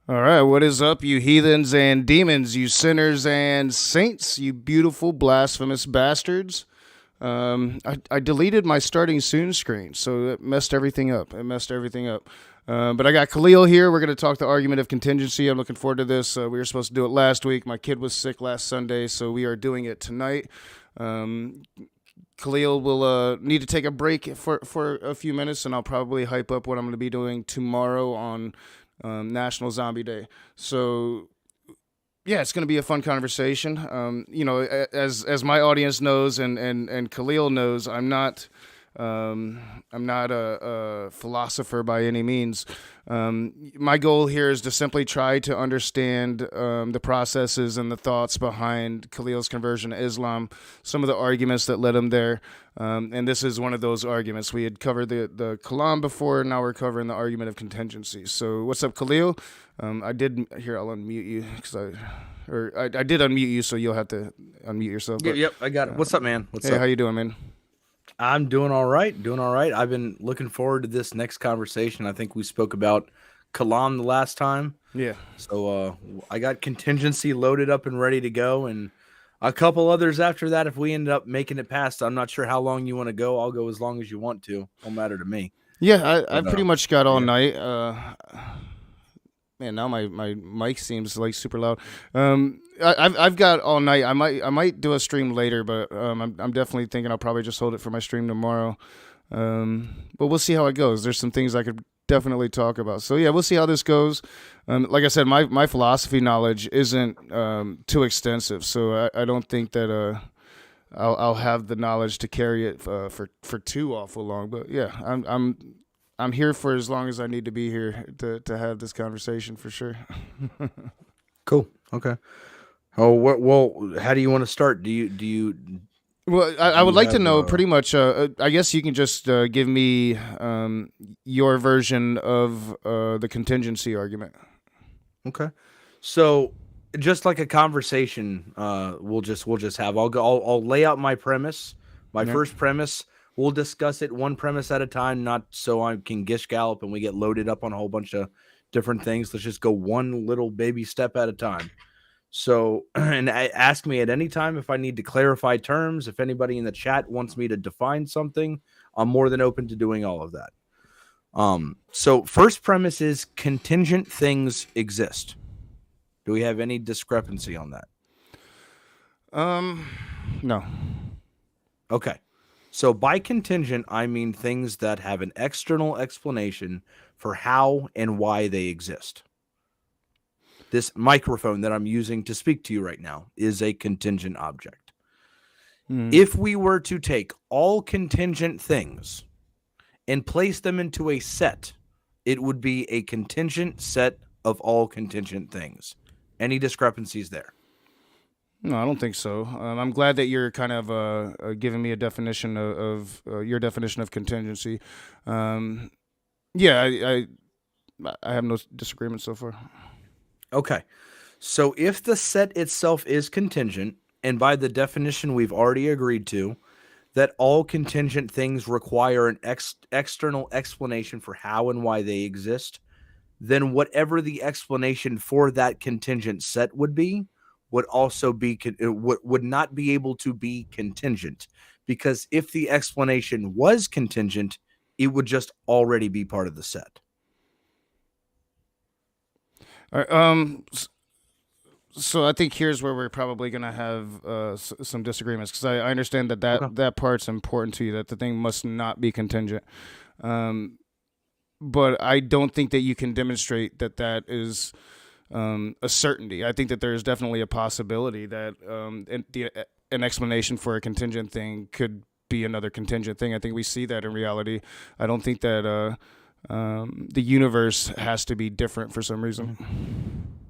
All right, what is up, you heathens and demons, you sinners and saints, you beautiful blasphemous bastards? I deleted my starting soon screen, so it messed everything up. But I got Khalil here. We're going to talk the argument of contingency. I'm looking forward to this. We were supposed to do it last week. My kid was sick last Sunday, so we are doing it tonight. Um, Khalil will need to take a break for a few minutes, and I'll probably hype up what I'm going to be doing tomorrow on National Zombie Day. So yeah, it's going to be a fun conversation. As my audience knows and Khalil knows, I'm not a philosopher by any means. My goal here is to simply try to understand the processes and the thoughts behind Khalil's conversion to Islam, some of the arguments that led him there. And this is one of those arguments. We had covered the Kalam before, and now we're covering the argument of contingency. So, what's up, Khalil? I did here. I'll unmute you because I did unmute you, so you'll have to unmute yourself. Yep, But yep, I got it. What's up, man? What's hey, up? how you doing, man? I'm doing all right. Doing all right. I've been looking forward to this next conversation. I think we spoke about Kalam the last time. Yeah. So I got contingency loaded up and ready to go, and a couple others after that. If we end up making it past, I'm not sure how long you want to go. I'll go as long as you want to. Don't matter to me. Yeah, I But pretty much got all yeah. night. Man, now my mic seems like super loud. I've got all night. I might do a stream later, but I'm definitely thinking I'll probably just hold it for my stream tomorrow. But we'll see how it goes. There's some things I could definitely talk about. So yeah, we'll see how this goes. Like I said, my philosophy knowledge isn't too extensive, so I don't think that I'll have the knowledge to carry it for too awful long. But yeah, I'm here for as long as I need to be here to have this conversation for sure. Cool. Okay. Oh, well, how do you want to start? Do Well, I would you like to have know pretty much. I guess you can just give me your version of the contingency argument. Okay. So just like a conversation, we'll just have. I'll lay out my premise. My Yeah. first premise. We'll discuss it one premise at a time, not so I can gish gallop and we get loaded up on a whole bunch of different things. Let's just go one little baby step at a time. So, and ask me at any time if I need to clarify terms. If anybody in the chat wants me to define something, I'm more than open to doing all of that. So first premise is contingent things exist. Do we have any discrepancy on that? No. Okay. So by contingent, I mean things that have an external explanation for how and why they exist. This microphone that I'm using to speak to you right now is a contingent object. If we were to take all contingent things and place them into a set, it would be a contingent set of all contingent things. Any discrepancies there? No, I don't think so. I'm glad that you're kind of giving me a definition of your definition of contingency. Yeah, I have no disagreement so far. Okay. So if the set itself is contingent, and by the definition we've already agreed to, that all contingent things require an external explanation for how and why they exist, then whatever the explanation for that contingent set would be, would also be would not be able to be contingent, because if the explanation was contingent, it would just already be part of the set. All right, so I think here's where we're probably going to have some disagreements because I understand Okay. that part's important to you, that the thing must not be contingent. But I don't think that you can demonstrate that that is a certainty. I think that there is definitely a possibility that an explanation for a contingent thing could be another contingent thing. I think we see that in reality. I don't think that the universe has to be different for some reason.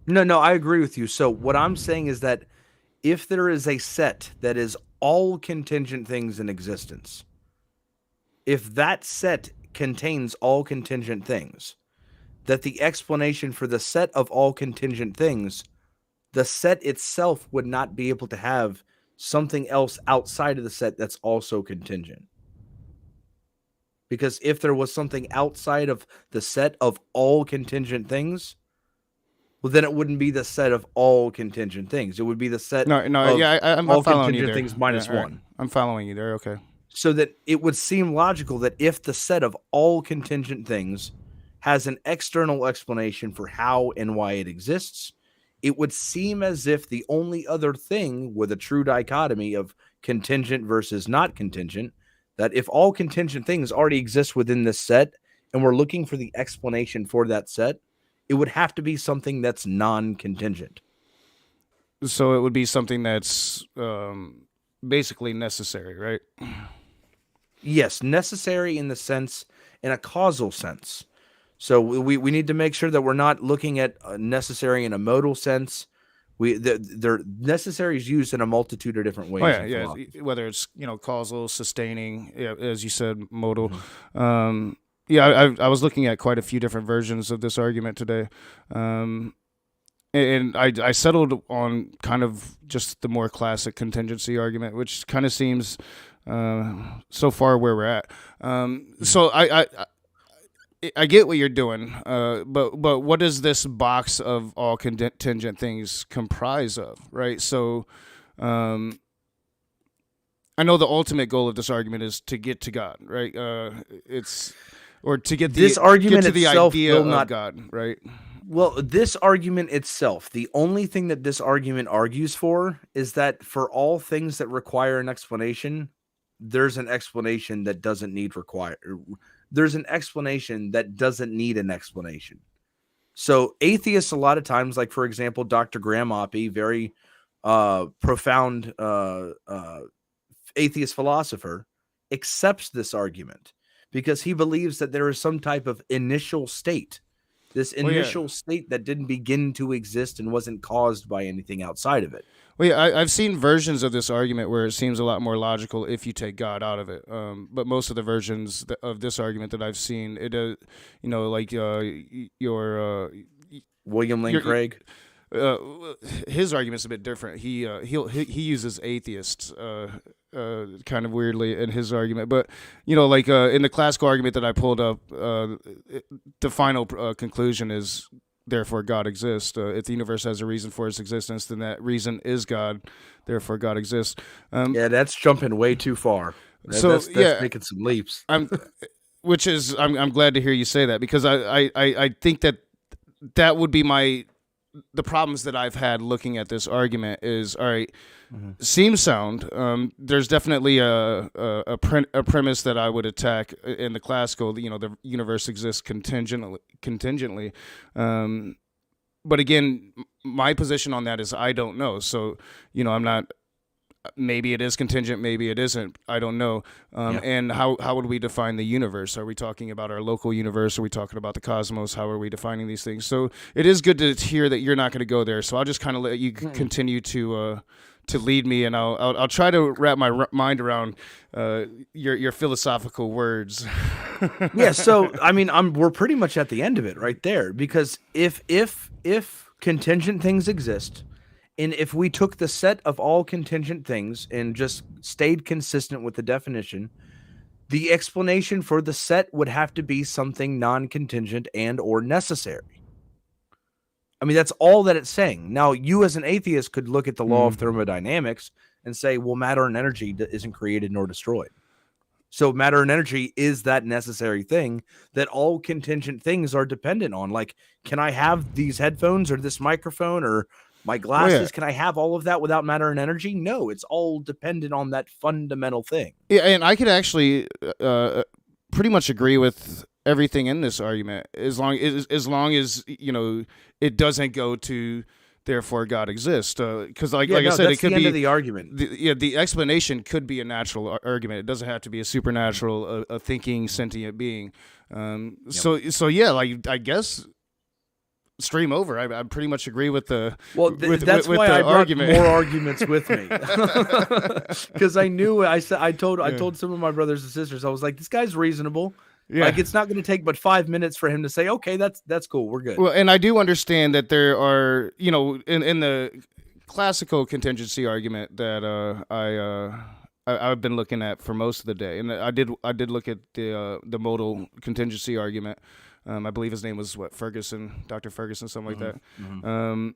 No, I agree with you. So what I'm saying is that if there is a set that is all contingent things in existence, if that set contains all contingent things, that the explanation for the set of all contingent things, the set itself would not be able to have something else outside of the set that's also contingent. Because if there was something outside of the set of all contingent things, Well, then it wouldn't be the set of all contingent things. It would be the set No, of yeah, I'm all following you contingent there. things Yeah, minus all right. one. I'm following you there. Okay. So that it would seem logical that if the set of all contingent things has an external explanation for how and why it exists, it would seem as if the only other thing with a true dichotomy of contingent versus not contingent, that if all contingent things already exist within this set and we're looking for the explanation for that set, it would have to be something that's non-contingent. So it would be something that's basically necessary, right? Yes, necessary in the sense, in a causal sense. So we need to make sure that we're not looking at necessary in a modal sense. They're necessary is used in a multitude of different ways. Oh yeah. Whether it's causal, sustaining, yeah, as you said, modal. Yeah, I was looking at quite a few different versions of this argument today, and I settled on kind of just the more classic contingency argument, which kind of seems so far where we're at. So I get what you're doing, but what does this box of all contingent things comprise of, right? So, I know the ultimate goal of this argument is to get to God, right? It's or to get this argument get to the itself idea will of not God, right? Well, this argument itself, the only thing that this argument argues for is that for all things that require an explanation, there's an explanation that doesn't need require. There's an explanation that doesn't need an explanation. So atheists, a lot of times, like for example, Dr. Graham Oppy, very profound atheist philosopher, accepts this argument because he believes that there is some type of initial state. This initial state that didn't begin to exist and wasn't caused by anything outside of it. Well, yeah, I've seen versions of this argument where it seems a lot more logical if you take God out of it. But most of the versions of this argument that I've seen, it like your William Lane Craig. His argument's a bit different. He uses atheists kind of weirdly in his argument, but like in the classical argument that I pulled up, the final conclusion is therefore God exists. If the universe has a reason for its existence, then that reason is God. Therefore, God exists. Yeah, that's jumping way too far. That's making some leaps. I'm glad to hear you say that because I think that would be the problems that I've had looking at this argument is, all right, seems sound. There's definitely a premise that I would attack in the classical. The universe exists contingently. But again, my position on that is I don't know. So I'm not. Maybe it is contingent, maybe it isn't. I don't know. And how would we define the universe? Are we talking about our local universe? Are we talking about the cosmos? How are we defining these things? So it is good to hear that you're not going to go there. So I'll just kind of let you continue to lead me, and I'll try to wrap my mind around your philosophical words. Yeah. So I mean, we're pretty much at the end of it right there, because if contingent things exist. And if we took the set of all contingent things and just stayed consistent with the definition, the explanation for the set would have to be something non-contingent and or necessary. I mean, that's all that it's saying. Now, you as an atheist could look at the law of thermodynamics and say, well, matter and energy isn't created nor destroyed. So matter and energy is that necessary thing that all contingent things are dependent on. Like, can I have these headphones or this microphone or my glasses? Can I have all of that without matter and energy? No, it's all dependent on that fundamental thing. Yeah, and I could actually pretty much agree with everything in this argument as long as it doesn't go to therefore God exists. Because I said, it could be the end of the argument. The explanation could be a natural argument. It doesn't have to be a supernatural, a thinking sentient being. So yeah, like I guess. Stream over. I pretty much agree with the. Well, that's why I brought argument. More arguments with me, because I knew. I told some of my brothers and sisters, I was like, this guy's reasonable. Yeah. Like, it's not going to take but 5 minutes for him to say, okay, that's cool, we're good. Well, and I do understand that there are, in the classical contingency argument that I've been looking at for most of the day, and I did look at the modal contingency argument. I believe his name was Ferguson, Dr. Ferguson, something like that.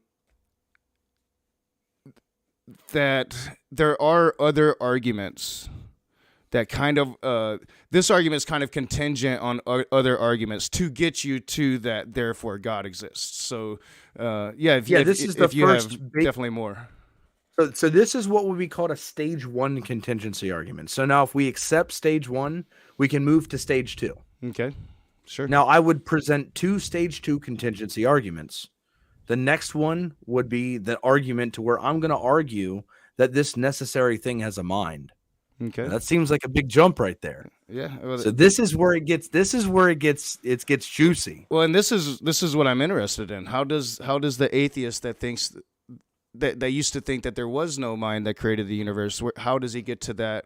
That there are other arguments that kind of this argument is kind of contingent on other arguments to get you to that. Therefore, God exists. So, this is the if you first have definitely more. So this is what would be called a stage 1 contingency argument. So now if we accept stage 1, we can move to stage 2. Okay, sure. Now I would present 2 stage 2 contingency arguments. The next one would be the argument to where I'm going to argue that this necessary thing has a mind. Okay, now, that seems like a big jump right there. Yeah. Well, so this is where it gets juicy. Well, and this is what I'm interested in. How does the atheist that thinks that used to think that there was no mind that created the universe, how does he get to that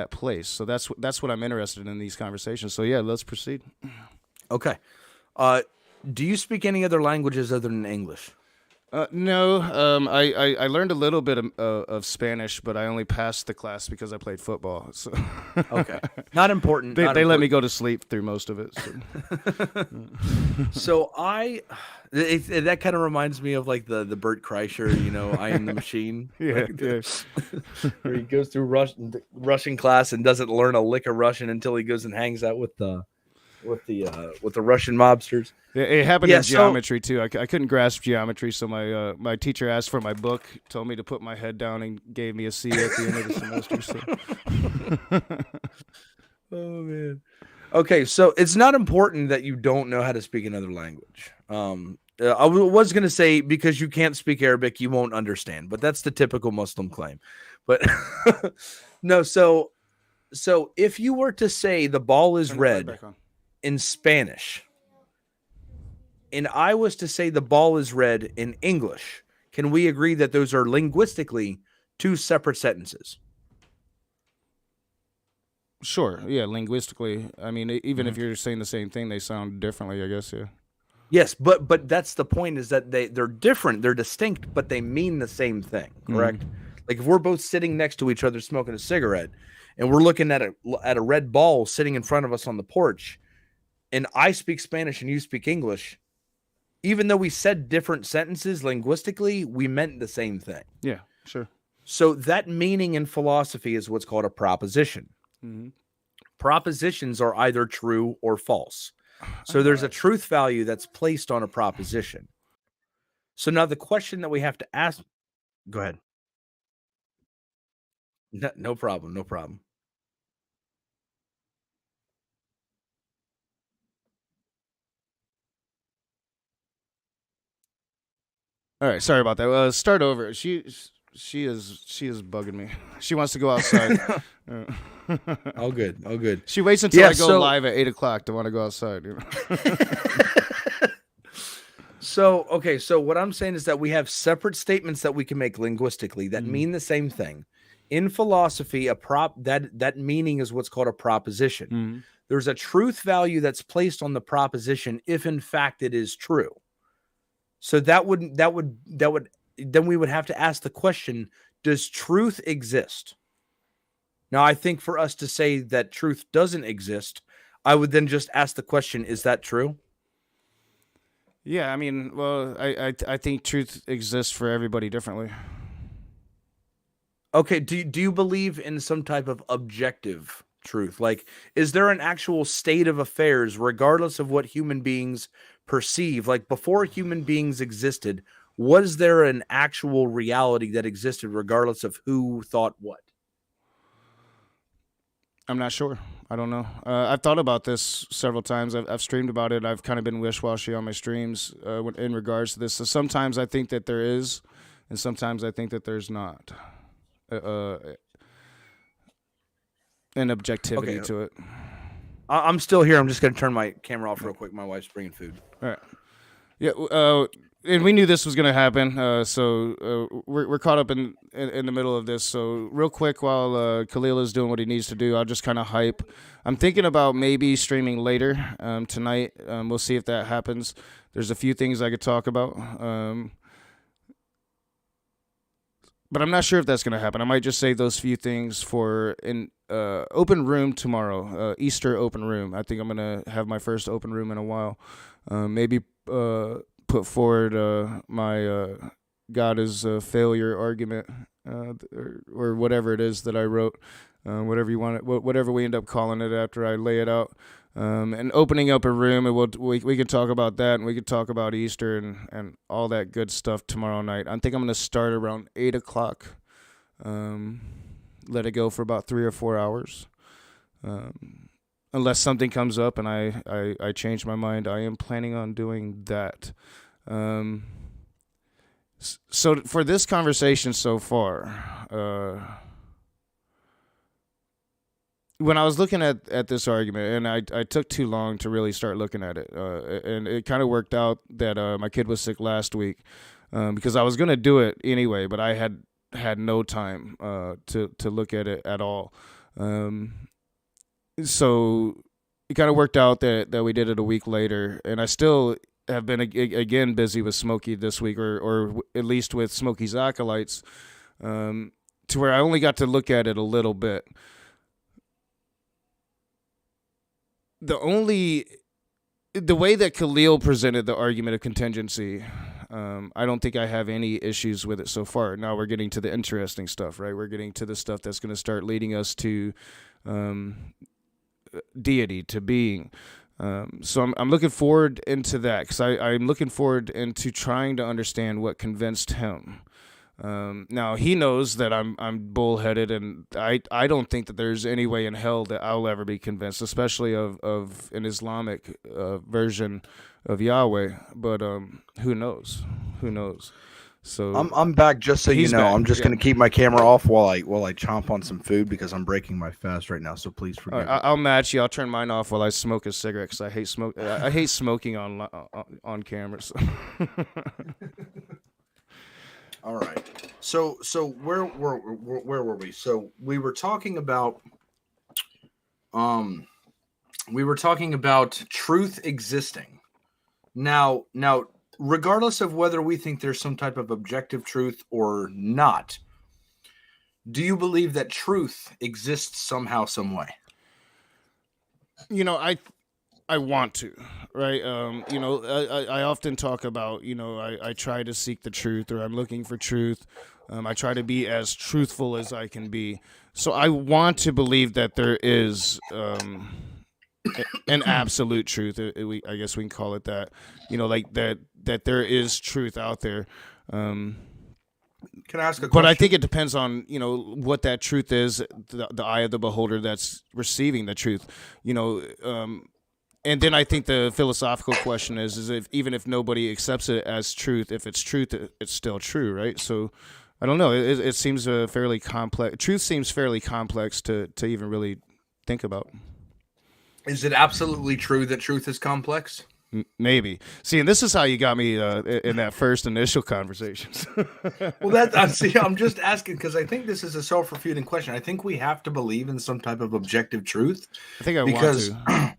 place? So that's what I'm interested in these conversations. So yeah, let's proceed. Okay. Do you speak any other languages other than English? No. I learned a little bit of Spanish, but I only passed the class because I played football. So okay, not important. They let me go to sleep through most of it. So that kind of reminds me of like the Bert Kreischer, I Am the Machine. Yeah, where he goes through Russian class and doesn't learn a lick of Russian until he goes and hangs out with the Russian mobsters. Yeah, it happened in geometry too. I couldn't grasp geometry, so my teacher asked for my book, told me to put my head down, and gave me a C at the end of the semester. So. Oh man. Okay, so it's not important that you don't know how to speak another language. I was going to say because you can't speak Arabic, you won't understand, but that's the typical Muslim claim. But no, so if you were to say the ball is red in Spanish, and I was to say the ball is red in English, can we agree that those are linguistically 2 separate sentences? Sure. Yeah, linguistically. I mean, even if you're saying the same thing, they sound differently, I guess, yeah. Yes, but that's the point, is that they're different, they're distinct, but they mean the same thing, correct? Like if we're both sitting next to each other smoking a cigarette, and we're looking at a red ball sitting in front of us on the porch, and I speak Spanish and you speak English, even though we said different sentences linguistically, we meant the same thing. Yeah, sure. So that meaning in philosophy is what's called a proposition. Propositions are either true or false. So there's a truth value that's placed on a proposition. So now the question that we have to ask, go ahead. No problem. All right, sorry about that. Start over. She is bugging me. She wants to go outside. All good. She waits until I go live at 8:00 to want to go outside. So what I'm saying is that we have separate statements that we can make linguistically that mean the same thing. In philosophy, that meaning is what's called a proposition. There's a truth value that's placed on the proposition if in fact it is true. So then we would have to ask the question, does truth exist? Now, I think for us to say that truth doesn't exist, I would then just ask the question, is that true? Yeah, I mean, well, I think truth exists for everybody differently. Okay, do you believe in some type of objective truth? Like, is there an actual state of affairs, regardless of what human beings perceive? Like, before human beings existed, was there an actual reality that existed regardless of who thought what? I'm not sure. I don't know. I've thought about this several times. I've streamed about it. I've kind of been wish-washy on my streams in regards to this. So sometimes I think that there is, and sometimes I think that there's not an objectivity to it. I'm still here. I'm just going to turn my camera off real quick. My wife's bringing food. All right. Yeah. And we knew this was going to happen, so we're caught up in the middle of this. So real quick, while Khalil is doing what he needs to do, I'll just kind of hype. I'm thinking about maybe streaming later tonight. We'll see if that happens. There's a few things I could talk about, but I'm not sure if that's going to happen. I might just save those few things for open room tomorrow. Easter open room. I think I'm gonna have my first open room in a while. Maybe put forward my God is a failure argument, or whatever it is that I wrote. Whatever you want it, whatever we end up calling it after I lay it out. And opening up a room, and we can talk about that, and we can talk about Easter and all that good stuff tomorrow night. I think I'm going to start around 8 o'clock. Let it go for about 3 or 4 hours. Unless something comes up and I change my mind, I am planning on doing that. So for this conversation so far, when I was looking at this argument, and I took too long to really start looking at it, and it kind of worked out that my kid was sick last week, because I was going to do it anyway, but I had no time to look at it at all. So it kind of worked out that we did it a week later, and I still have been again busy with Smokey this week, or at least with Smokey's acolytes, to where I only got to look at it a little bit. The way that Khalil presented the argument of contingency, I don't think I have any issues with it so far. Now we're getting to the interesting stuff, right? We're getting to the stuff that's going to start leading us to deity, to being. So I'm looking forward into that, because I'm looking forward into trying to understand what convinced him. Now he knows that I'm bullheaded, and I don't think that there's any way in hell that I'll ever be convinced, especially of an Islamic version of Yahweh. But who knows? So I'm back, just so you know. back. I'm just gonna keep my camera off while I chomp on some food, because I'm breaking my fast right now. So please forgive me. I'll match you. I'll turn mine off while I smoke a cigarette, because I hate smoke. I hate smoking on camera. So. All right. So where were we? So we were talking about truth existing. Now, regardless of whether we think there's some type of objective truth or not, do you believe that truth exists somehow, some way? I want to, right? I often talk about, I try to seek the truth, or I'm looking for truth. I try to be as truthful as I can be. So I want to believe that there is an absolute truth. I guess we can call it that. Like that there is truth out there. Can I ask a question? But I think it depends on, what that truth is, the eye of the beholder that's receiving the truth, and then I think the philosophical question is if even if nobody accepts it as truth, if it's truth, it's still true, right? So I don't know. It seems fairly complex. Truth seems fairly complex to even really think about. Is it absolutely true that truth is complex? Maybe. See, and this is how you got me in that first initial conversations. Well, I'm just asking because I think this is a self-refuting question. I think we have to believe in some type of objective truth. I think want to.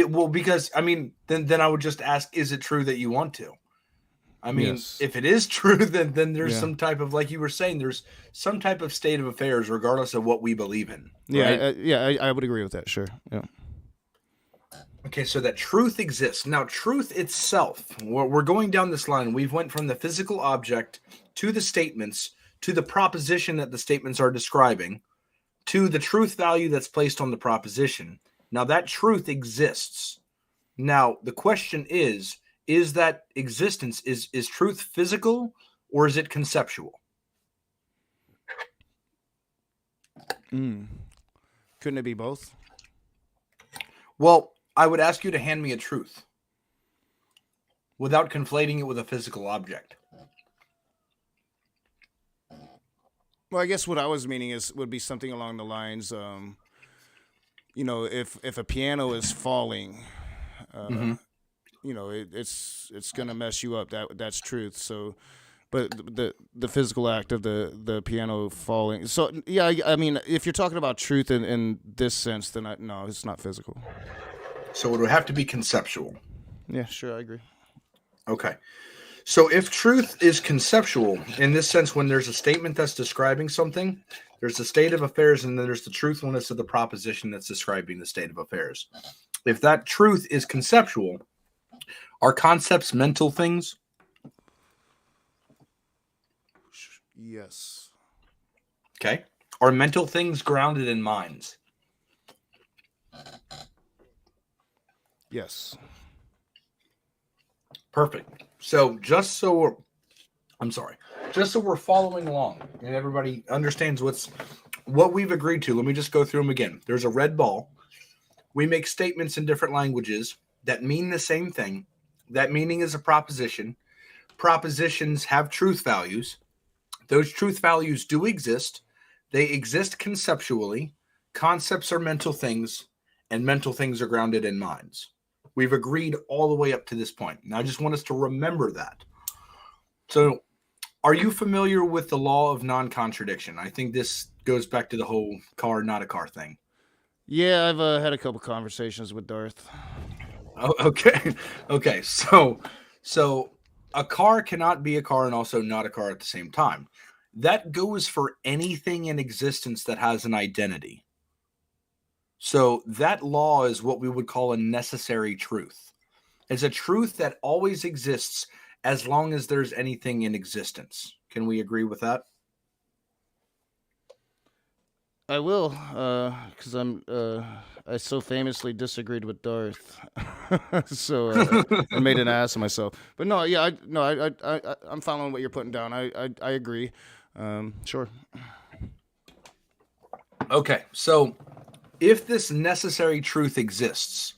Well, because I mean, then I would just ask: is it true that you want to? I mean, yes. If it is true, then there's some type of, like you were saying, there's some type of state of affairs, regardless of what we believe in. Right? I would agree with that. Sure. Yeah. Okay, so that truth exists. Now, truth itself, we're going down this line. We've went from the physical object to the statements, to the proposition that the statements are describing, to the truth value that's placed on the proposition. Now, that truth exists. Now, the question is that existence, is truth physical or is it conceptual? Couldn't it be both? Well, I would ask you to hand me a truth without conflating it with a physical object. Well, I guess what I was meaning would be something along the lines, if a piano is falling, it's gonna mess you up. That's truth. So, but the physical act of the piano falling. So yeah, I mean, if you're talking about truth in this sense, then no, it's not physical. So it would have to be conceptual. Yeah, sure, I agree. Okay. So if truth is conceptual, in this sense, when there's a statement that's describing something, There's the state of affairs, and then there's the truthfulness of the proposition that's describing the state of affairs. If that truth is conceptual, are concepts mental things? Yes. Okay. Are mental things grounded in minds? Yes. Perfect. So just so we're following along and everybody understands what we've agreed to, let me just go through them again. There's a red ball. We make statements in different languages that mean the same thing. That meaning is a proposition. Propositions have truth values. Those truth values do exist. They exist conceptually. Concepts are mental things, and mental things are grounded in minds. We've agreed all the way up to this point. And I just want us to remember that. So, are you familiar with the law of non-contradiction? I think this goes back to the whole car, not a car thing. Yeah, I've had a couple conversations with Darth. Oh, okay. Okay. So a car cannot be a car and also not a car at the same time. That goes for anything in existence that has an identity. So that law is what we would call a necessary truth. It's a truth that always exists as long as there's anything in existence. Can we agree with that? I will, because I so famously disagreed with Darth, so I made an ass of myself. But no, yeah, I'm following what you're putting down. I agree. Sure. Okay, so if this necessary truth exists,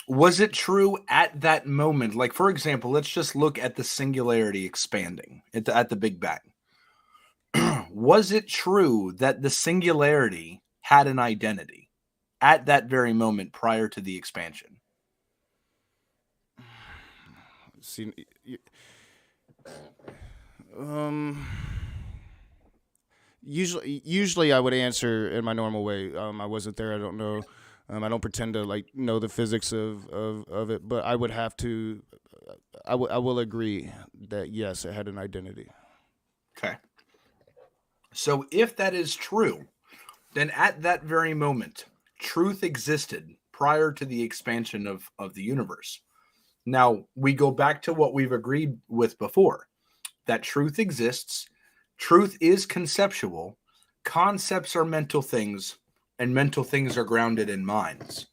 was it true at that moment? Like, for example, let's just look at the singularity expanding at the Big Bang. Was it true that the singularity had an identity at that very moment prior to the expansion? See, usually I would answer in my normal way. I wasn't there. I don't know. I don't pretend to know the physics of it, but I would have to. I will agree that yes, it had an identity. Okay. So if that is true, then at that very moment, truth existed prior to the expansion of the universe. Now, we go back to what we've agreed with before, that truth exists, truth is conceptual, concepts are mental things, and mental things are grounded in minds.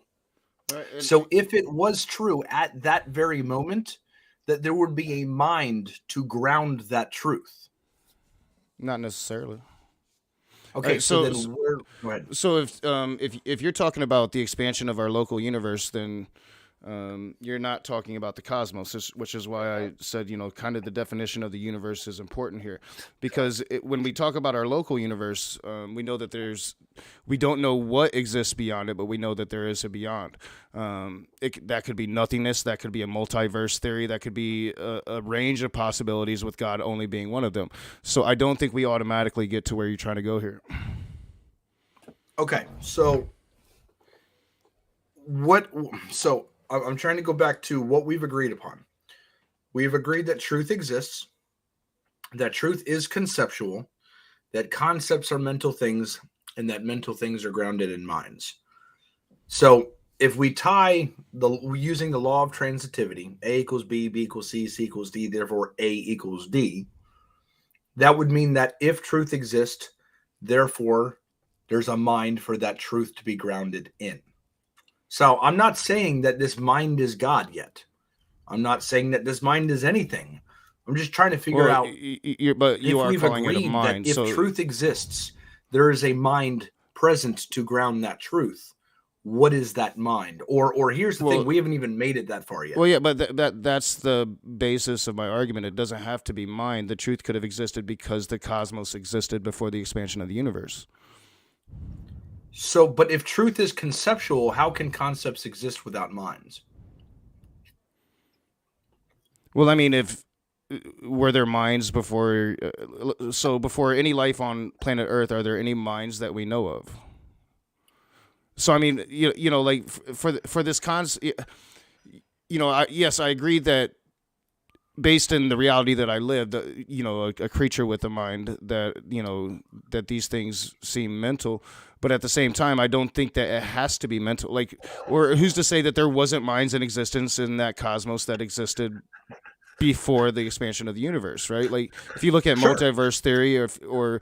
Right, so if it was true at that very moment, that there would be a mind to ground that truth. Not necessarily. Okay, right, so then go ahead. So if you're talking about the expansion of our local universe, then you're not talking about the cosmos, which is why I said, kind of the definition of the universe is important here. Because when we talk about our local universe, we know that we don't know what exists beyond it, but we know that there is a beyond. That could be nothingness, that could be a multiverse theory, that could be a range of possibilities with God only being one of them. So I don't think we automatically get to where you're trying to go here. Okay, so I'm trying to go back to what we've agreed upon. We've agreed that truth exists, that truth is conceptual, that concepts are mental things, and that mental things are grounded in minds. So if we tie using the law of transitivity, A equals B, B equals C, C equals D, therefore A equals D, that would mean that if truth exists, therefore there's a mind for that truth to be grounded in. So I'm not saying that this mind is God yet. I'm not saying that this mind is anything. I'm just trying to figure out. But you are calling it a mind. That if truth exists, there is a mind present to ground that truth. What is that mind? Or here's the thing: we haven't even made it that far yet. Well, yeah, but that's the basis of my argument. It doesn't have to be mind. The truth could have existed because the cosmos existed before the expansion of the universe. So, but if truth is conceptual, how can concepts exist without minds? Well, I mean, were there minds before? So before any life on planet Earth, are there any minds that we know of? So I mean, for this concept, yes, I agree that based in the reality that I lived, a creature with a mind that, that these things seem mental. But at the same time, I don't think that it has to be mental. Like, or who's to say that there wasn't minds in existence in that cosmos that existed before the expansion of the universe, right? Like, if you look at Sure. multiverse theory or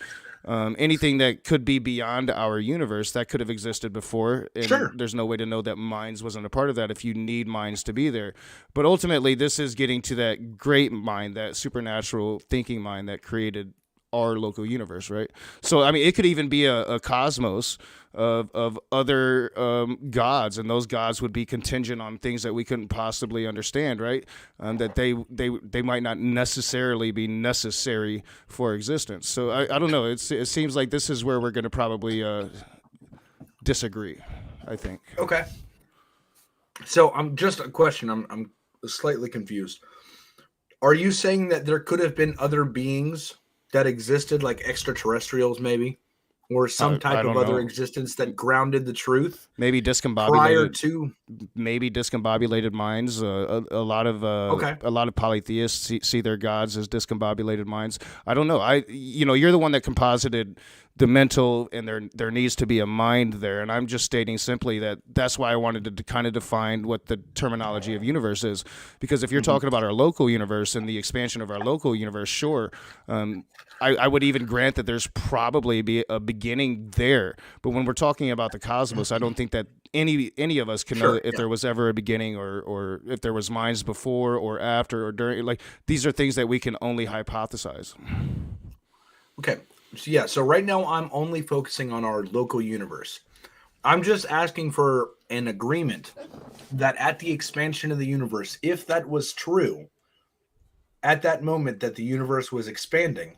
anything that could be beyond our universe, that could have existed before, and Sure. there's no way to know that minds wasn't a part of that if you need minds to be there. But ultimately, this is getting to that great mind, that supernatural thinking mind that created our local universe, right? So, I mean, it could even be a cosmos of other gods, and those gods would be contingent on things that we couldn't possibly understand, right? That they might not necessarily be necessary for existence. So I don't know. It seems like this is where we're going to probably disagree, I think. Okay. So I'm just a question. I'm slightly confused. Are you saying that there could have been other beings that existed, like extraterrestrials, maybe, or some I type of don't other know. existence that grounded the truth Maybe prior discombobulated, to? maybe discombobulated minds. Okay. A lot of polytheists see their gods as discombobulated minds. I don't know. You're the one that composited the mental, and there needs to be a mind there. And I'm just stating simply that that's why I wanted to kind of define what the terminology of universe is, because if you're talking about our local universe and the expansion of our local universe, sure. I would even grant that there's probably be a beginning there, but when we're talking about the cosmos, I don't think that any of us can know Sure. if Yeah. there was ever a beginning, or if there was minds before or after or during. Like, these are things that we can only hypothesize. Okay. So yeah. So right now I'm only focusing on our local universe. I'm just asking for an agreement that at the expansion of the universe, if that was true, at that moment that the universe was expanding,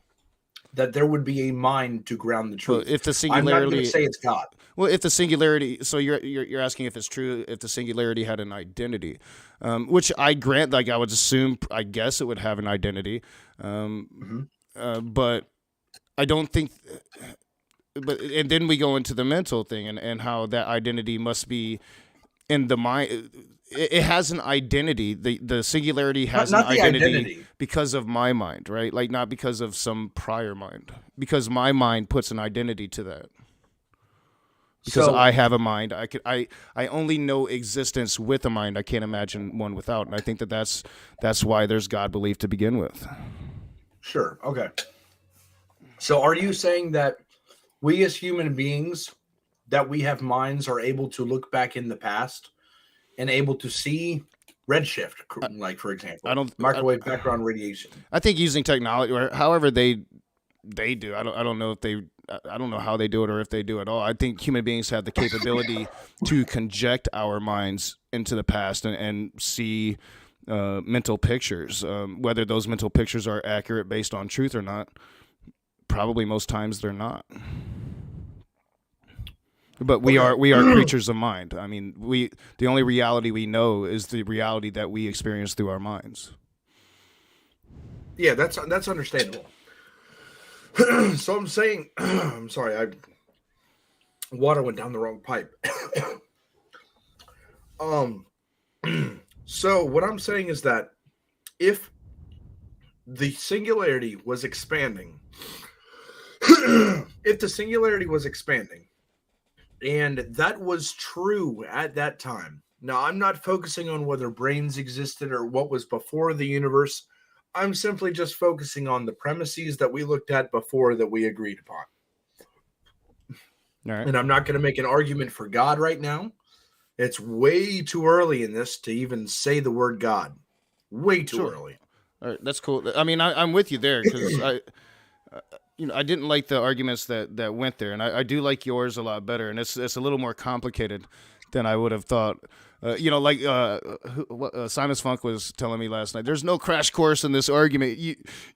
that there would be a mind to ground the Well, truth. if the I'm not going to singularity, say it's God. if the singularity, so you're asking if it's true, if the singularity had an identity, which I grant. Like, I would assume, I guess it would have an identity, Hmm. but I don't think. But and then we go into the mental thing, and how that identity must be in the mind. It has an identity. The singularity Not has an not the identity identity. because of my mind, right? Like, not because of some prior mind, because my mind puts an identity to that. Because So I have a mind, I only know existence with a mind. I can't imagine one without, and I think that's why there's God belief to begin with. sure, okay. So are you saying that we as human beings that we have minds are able to look back in the past and able to see redshift, like for I example, don't. microwave background radiation? I think using technology, or however they do. I don't know if they. I don't know how they do it, or if they do at all. I think human beings have the capability to conject our minds into the past, and see mental pictures. Whether those mental pictures are accurate based on truth or not, probably most times they're not. But Okay. we are creatures of mind. I mean, the only reality we know is the reality that we experience through our minds. Yeah, that's understandable. So I'm saying, I'm sorry, water went down the wrong pipe. um, so what I'm saying is that if the singularity was expanding, if the singularity was expanding, and that was true at that time. Now, I'm not focusing on whether brains existed or what was before the universe. I'm simply just focusing on the premises that we looked at before that we agreed upon. All right. And I'm not going to make an argument for God right now. It's way too early in this to even say the word God. Way too Sure. early. All right. That's cool. I mean, I'm with you there, because I didn't like the arguments that went there, and I do like yours a lot better, and it's a little more complicated than I would have thought. Like Simon's Funk was telling me last night. There's no crash course in this argument.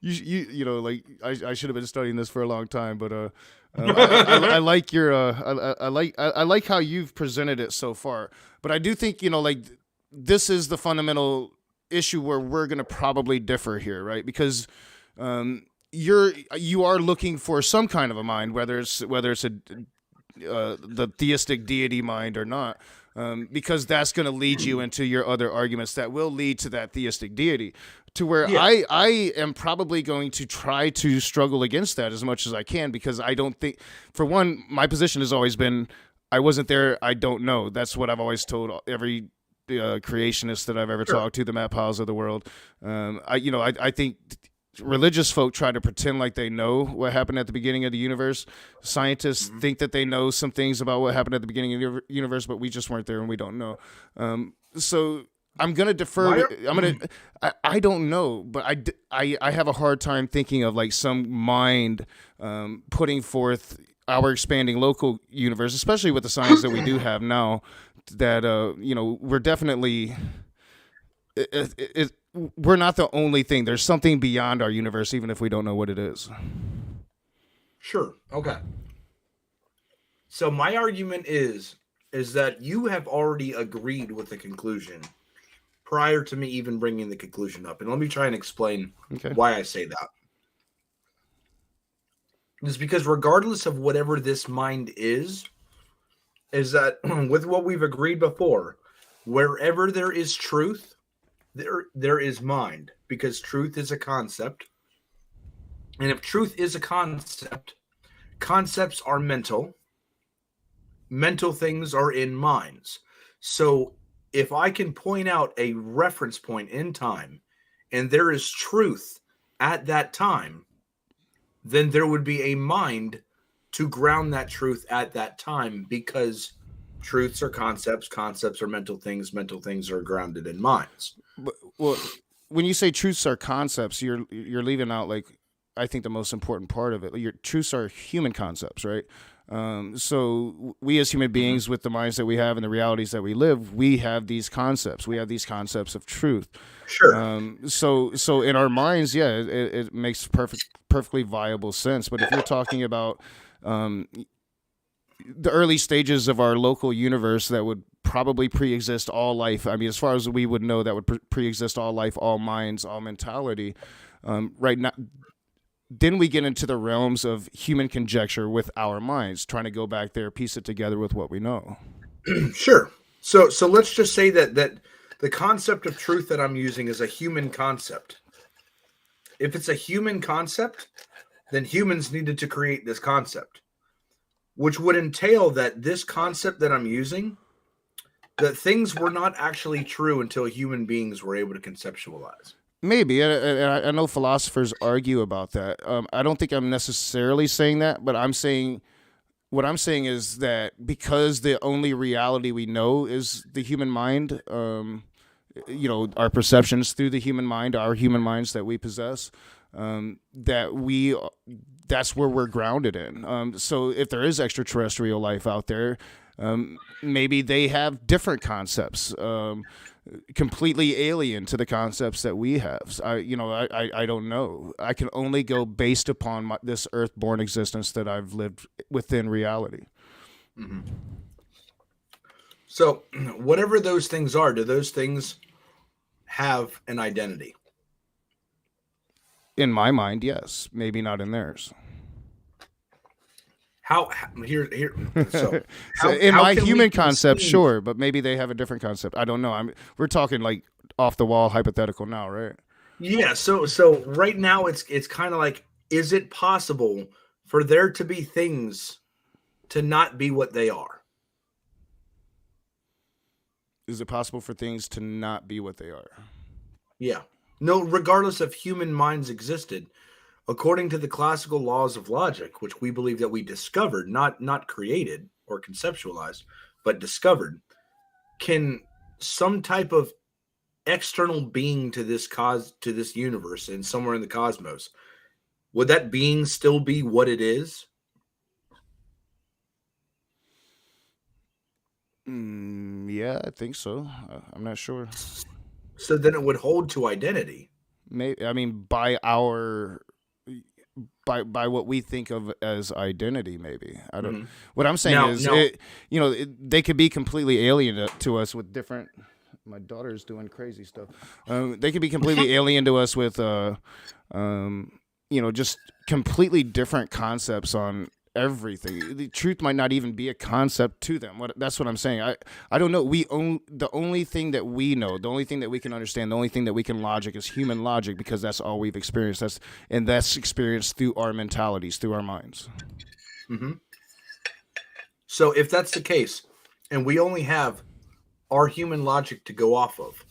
Like I should have been studying this for a long time, but I like your I like how you've presented it so far. But I do think, like, this is the fundamental issue where we're going to probably differ here, right? Because you are looking for some kind of a mind, whether it's a the theistic deity mind or not. because that's going to lead you into your other arguments that will lead to that theistic deity. To where Yeah, I am probably going to try to struggle against that as much as I can, because I don't think, for one, my position has always been, I wasn't there, I don't know. That's what I've always told every creationist that I've ever sure. talked to, the Matt Powells of the world. I think religious folk try to pretend like they know what happened at the beginning of the universe. Scientists Mhm. think that they know some things about what happened at the beginning of the universe, but we just weren't there and we don't know. So I'm gonna defer. Why are I'm gonna. I don't know, but I have a hard time thinking of like some mind putting forth our expanding local universe, especially with the science that we do have now. That we're definitely we're not the only thing. There's something beyond our universe, even if we don't know what it is. sure? Okay. So my argument is that you have already agreed with the conclusion prior to me even bringing the conclusion up. And let me try and explain Okay. why I say that. It's because regardless of whatever this mind is that with what we've agreed before, wherever there is truth, there is mind, because truth is a concept. And if truth is a concept, concepts are mental. Mental things are in minds. So if I can point out a reference point in time and there is truth at that time, then there would be a mind to ground that truth at that time, because truths are concepts, concepts are mental things are grounded in minds. But, well, when you say truths are concepts, you're leaving out, like, I think the most important part of it. Your truths are human concepts, right? So we as human Mhm. beings, with the minds that we have and the realities that we live, we have these concepts. We have these concepts of truth. Sure. So in our minds, yeah, it makes perfectly viable sense. But if you're talking about the early stages of our local universe that would probably pre-exist all life, I mean, as far as we would know, that would pre-exist all life, all minds, all mentality. Right now, then we get into the realms of human conjecture with our minds, trying to go back there, piece it together with what we know. Sure. So let's just say that the concept of truth that I'm using is a human concept. If it's a human concept, then humans needed to create this concept, which would entail that this concept that I'm using, that things were not actually true until human beings were able to conceptualize. Maybe. I know philosophers argue about that. I don't think I'm necessarily saying that, but what I'm saying is that because the only reality we know is the human mind, our perceptions through the human mind, our human minds that we possess, that's where we're grounded in. So if there is extraterrestrial life out there, maybe they have different concepts, completely alien to the concepts that we have. I don't know. I can only go based upon this earth-born existence that I've lived within reality. Mhm. So, whatever those things are, do those things have an identity? In my mind, yes. Maybe not in theirs. Here so So in how my can we human concept, conceive? sure, but maybe they have a different concept. I don't know. We're talking like off the wall hypothetical now, right? Yeah, so right now it's kind of like, is it possible for there to be things to not be what they are? Is it possible for things to not be what they are? Yeah. No, regardless if human minds existed, according to the classical laws of logic, which we believe that we discovered, not created or conceptualized, but discovered, can some type of external being to this universe and somewhere in the cosmos, would that being still be what it is? Yeah, I think so. I'm not sure. So then it would hold to identity. Maybe, I mean, by what we think of as identity. Maybe I don't. Mhm. What I'm saying Now, is, now, they could be completely alien to us with different. My daughter's doing crazy stuff. They could be completely alien to us with, just completely different concepts on everything. The truth might not even be a concept to them. That's what I'm saying. I don't know. The only thing that we know, the only thing that we can understand, the only thing that we can logic is human logic, because that's all we've experienced. That's experienced through our mentalities, through our minds. Mm-hmm. So if that's the case, and we only have our human logic to go off of,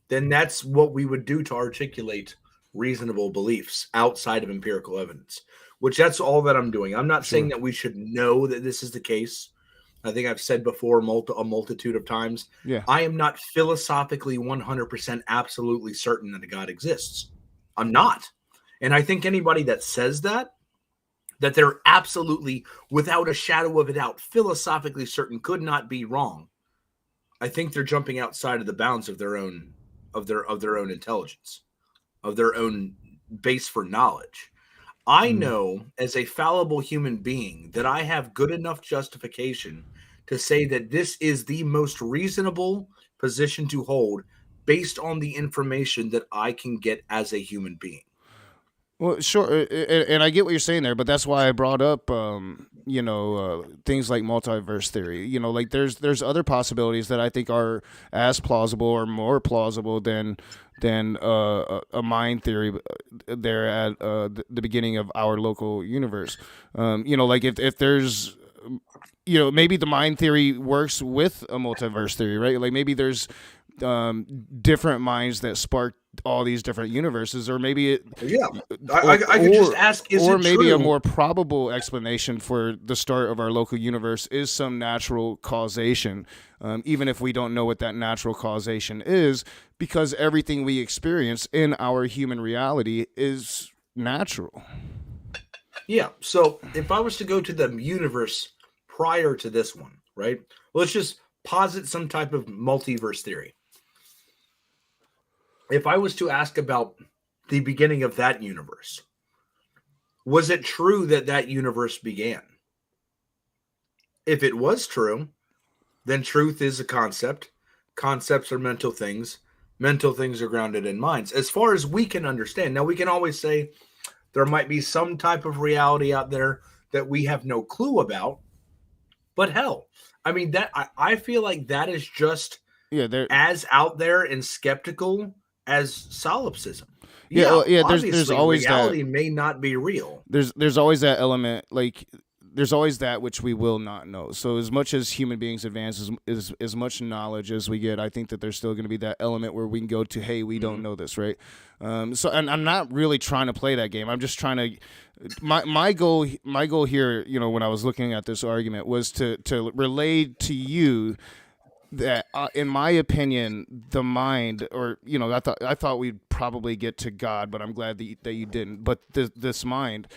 then that's what we would do to articulate reasonable beliefs outside of empirical evidence, which that's all that I'm doing. I'm not saying that we should know that this is the case. I think I've said before a multitude of times. Yeah. I am not philosophically 100% absolutely certain that a God exists. I'm not. And I think anybody that says that they're absolutely, without a shadow of a doubt, philosophically certain could not be wrong. I think they're jumping outside of the bounds of their own intelligence, of their own base for knowledge. I know as a fallible human being that I have good enough justification to say that this is the most reasonable position to hold based on the information that I can get as a human being. Well, sure, and I get what you're saying there, but that's why I brought up, things like multiverse theory. Like there's other possibilities that I think are as plausible or more plausible than a mind theory there at the beginning of our local universe. Like if there's maybe the mind theory works with a multiverse theory, right? Like maybe there's different minds that spark all these different universes, or maybe I could just ask, is or it maybe true? a more probable explanation for the start of our local universe is some natural causation, even if we don't know what that natural causation is, because everything we experience in our human reality is natural. Yeah. So if I was to go to the universe prior to this one, right? Let's just posit some type of multiverse theory. If I was to ask about the beginning of that universe, was it true that that universe began? If it was true, then truth is a concept. Concepts are mental things. Mental things are grounded in minds. As far as we can understand. Now, we can always say there might be some type of reality out there that we have no clue about. But hell, I mean, I feel like that is just as out there and skeptical as solipsism. Yeah, There's obviously always reality may not be real. There's always that element, like there's always that which we will not know. So as much as human beings advance, as much knowledge as we get, I think that there's still going to be that element where we can go to, hey, we don't know this, right? So, and I'm not really trying to play that game. I'm just trying to. My goal here, when I was looking at this argument, was to relay to you that, in my opinion, the mind, or I thought we'd probably get to God, but I'm glad that you didn't. But this mind,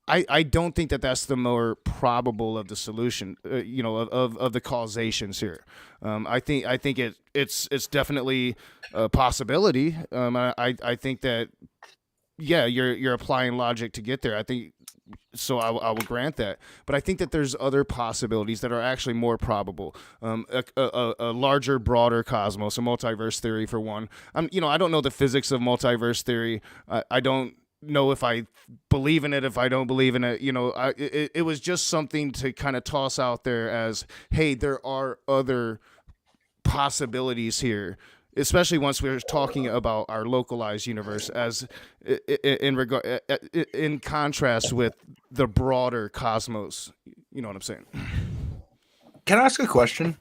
I don't think that that's the more probable of the solution, of the causations here. I think it's definitely a possibility. I think that, yeah, you're applying logic to get there. I think so. I will grant that, but I think that there's other possibilities that are actually more probable. A larger, broader cosmos, a multiverse theory for one. I don't know the physics of multiverse theory. I don't know if I believe in it, if I don't believe in it. It was just something to kind of toss out there as, hey, there are other possibilities here, especially once we're talking about our localized universe, as in contrast with the broader cosmos. You know what I'm saying? Can I ask a question?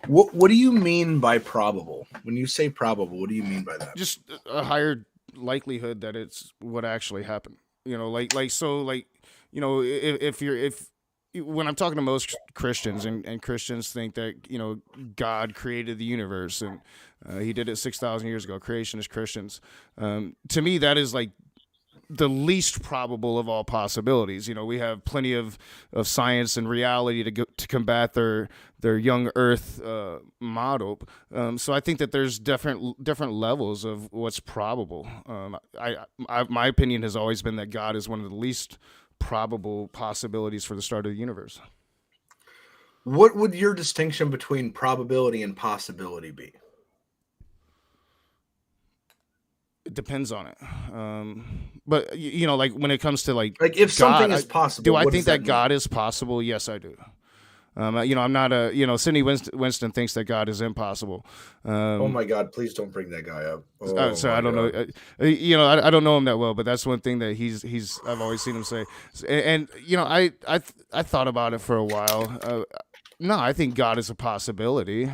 What do you mean by probable? When you say probable, what do you mean by that? Just a higher likelihood that it's what actually happened. If when I'm talking to most Christians, and Christians think that God created the universe, and he did it 6,000 years ago. Creationist Christians, to me, that is like the least probable of all possibilities. We have plenty of science and reality to combat their young Earth model. So I think that there's different levels of what's probable. My opinion has always been that God is one of the least probable possibilities for the start of the universe. What would your distinction between probability and possibility be? it depends on it. But like when it comes to like Like if God, something is possible, do I what think does that that mean? God is possible? Yes, I do. I'm not Sidney Winston thinks that God is impossible. Oh my God! Please don't bring that guy up. Oh So I my don't know. God! I don't know him that well, but that's one thing that he's I've always seen him say. And I thought about it for a while. No, I think God is a possibility.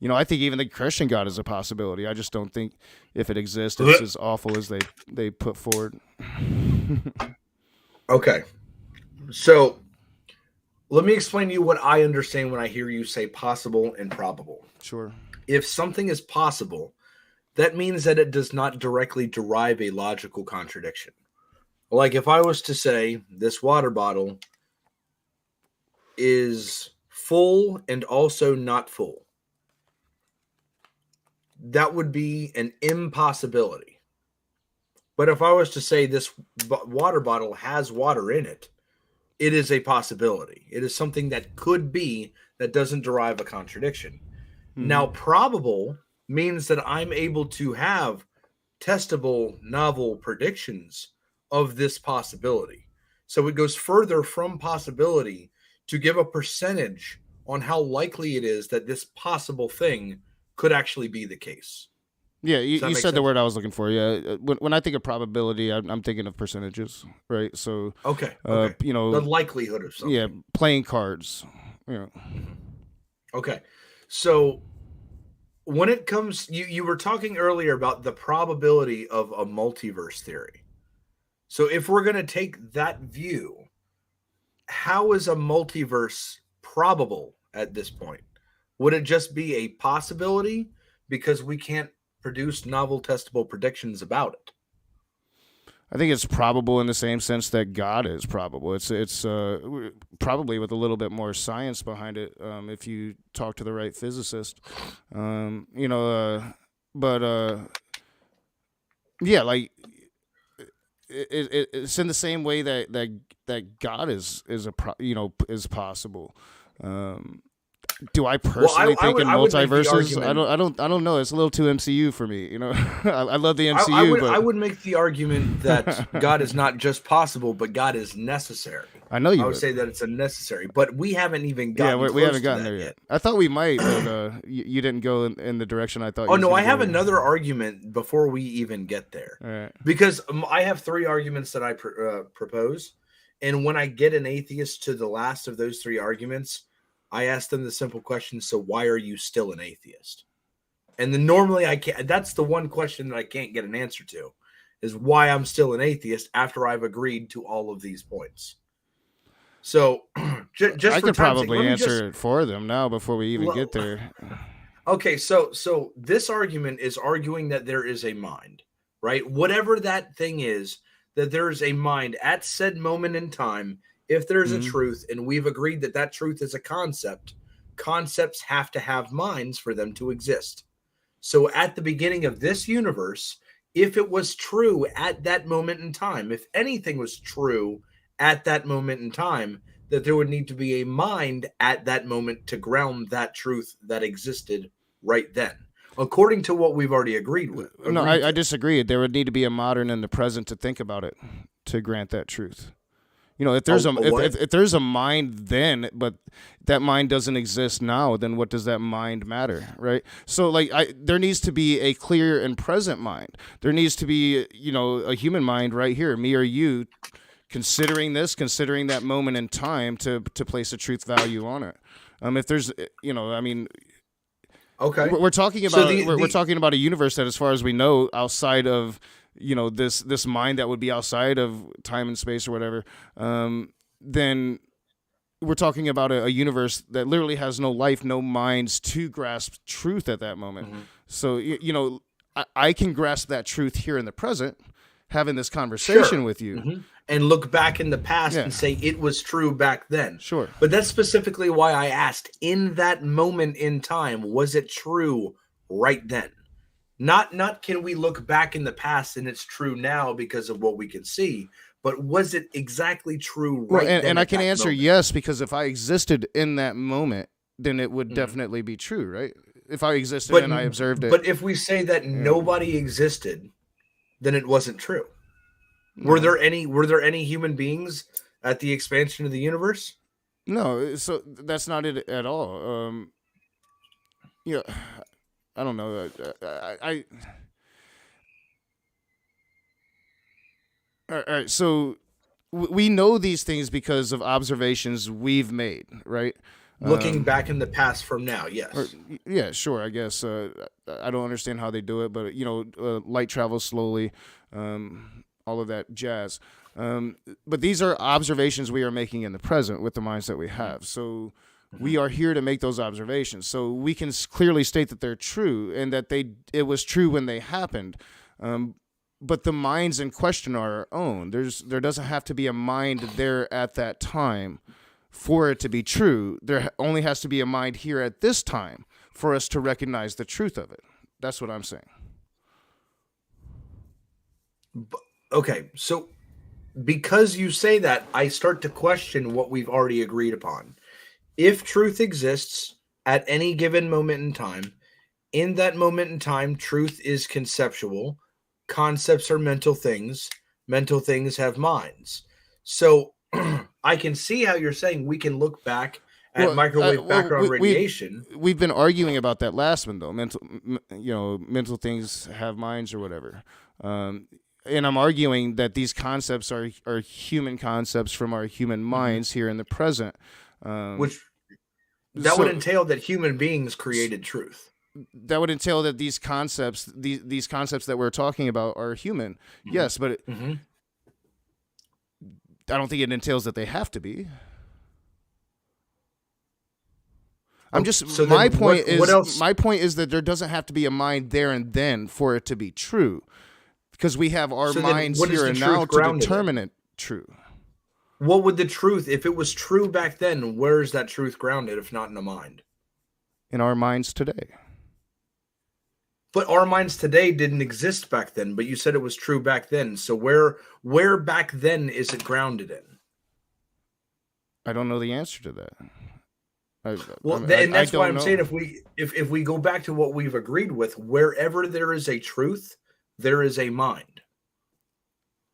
I think even the Christian God is a possibility. I just don't think if it exists, it's as awful as they put forward. Okay, so let me explain to you what I understand when I hear you say possible and probable. Sure. If something is possible, that means that it does not directly derive a logical contradiction. Like if I was to say this water bottle is full and also not full, that would be an impossibility. But if I was to say this water bottle has water in it, it is a possibility. It is something that could be that doesn't derive a contradiction. Mm-hmm. Now, probable means that I'm able to have testable novel predictions of this possibility. So it goes further from possibility to give a percentage on how likely it is that this possible thing could actually be the case. Yeah, you said sense? the word I was looking for. Yeah, when I think of probability, I'm thinking of percentages, right? So, Okay. The likelihood of something. Yeah, playing cards. Okay. So when it comes, you were talking earlier about the probability of a multiverse theory. So if we're going to take that view, how is a multiverse probable at this point? Would it just be a possibility because we can't produce novel testable predictions about it? I think it's probable in the same sense that God is probable. It's probably with a little bit more science behind it if you talk to the right physicist. Yeah, like it's in the same way that God is is possible. Do I personally think in multiverses? I don't know. It's a little too MCU for me. I love the MCU, I would make the argument that God is not just possible, but God is necessary. I know you. I would say that it's a necessary, but we haven't even gotten. Yeah, we haven't gotten there yet. I thought we might, but you didn't go in the direction I thought. Oh no, I have another argument before we even get there, right. Because I have three arguments that I propose, and when I get an atheist to the last of those three arguments, I ask them the simple question, so why are you still an atheist? And then normally I can't. That's the one question that I can't get an answer to, is why I'm still an atheist after I've agreed to all of these points. So just I could probably answer it for them now before we even get there. Okay, so this argument is arguing that there is a mind, right? Whatever that thing is, that there is a mind at said moment in time. If there's a truth, and we've agreed that that truth is a concept, concepts have to have minds for them to exist. So at the beginning of this universe, if it was true at that moment in time, if anything was true at that moment in time, that there would need to be a mind at that moment to ground that truth that existed right then, according to what we've already agreed with. No, I disagree. There would need to be a modern in the present to think about it, to grant that truth. If there's if there's a mind then, but that mind doesn't exist now, then what does that mind matter, right? So there needs to be a clear and present mind. There needs to be a human mind right here, me or you, considering that moment in time to place a truth value on it. If there's okay, we're talking about we're talking about a universe that, as far as we know, outside of this mind that would be outside of time and space or whatever, then we're talking about a universe that literally has no life, no minds to grasp truth at that moment. Mm-hmm. So, I can grasp that truth here in the present, having this conversation with you. Mm-hmm. And look back in the past and say it was true back then. Sure. But that's specifically why I asked, in that moment in time, was it true right then? Not can we look back in the past and it's true now because of what we can see, but was it exactly true right then? And I can answer yes, because if I existed in that moment, then it would definitely be true, right? if I existed But and I observed it. but if we say that Yeah. nobody existed, then it wasn't true. No. Were there any human beings at the expansion of the universe? No, so that's not it at all. Yeah, I don't know. All right, so we know these things because of observations we've made, right? Looking back in the past from now, Or yes. yeah, sure. I guess I don't understand how they do it, but light travels slowly, all of that jazz. But these are observations we are making in the present with the minds that we have. So we are here to make those observations. So we can clearly state that they're true and that it was true when they happened. But the minds in question are our own. There doesn't have to be a mind there at that time for it to be true. There only has to be a mind here at this time for us to recognize the truth of it. That's what I'm saying. Okay, so because you say that, I start to question what we've already agreed upon. If truth exists at any given moment in that moment in time, truth is conceptual. Concepts are mental things. Mental things have minds. So I can see how you're saying we can look back at microwave background radiation. We've been arguing about that last one though. Mental things have minds or whatever. And I'm arguing that these concepts are human concepts from our human minds here in the present. Which that would entail that human beings created truth. That would entail that these concepts that we're talking about are human. Mm-hmm. Yes, but I don't think it entails that they have to be. I'm just so my point is that there doesn't have to be a mind there and then for it to be true, because we have our minds here and now to determine it true. What would the truth, if it was true back then, where is that truth grounded if not in a mind? In our minds today. But our minds today didn't exist back then, but you said it was true back then. So where back then is it grounded in? I don't know the answer to that. And that's why I'm saying if we go back to what we've agreed with, wherever there is a truth, there is a mind.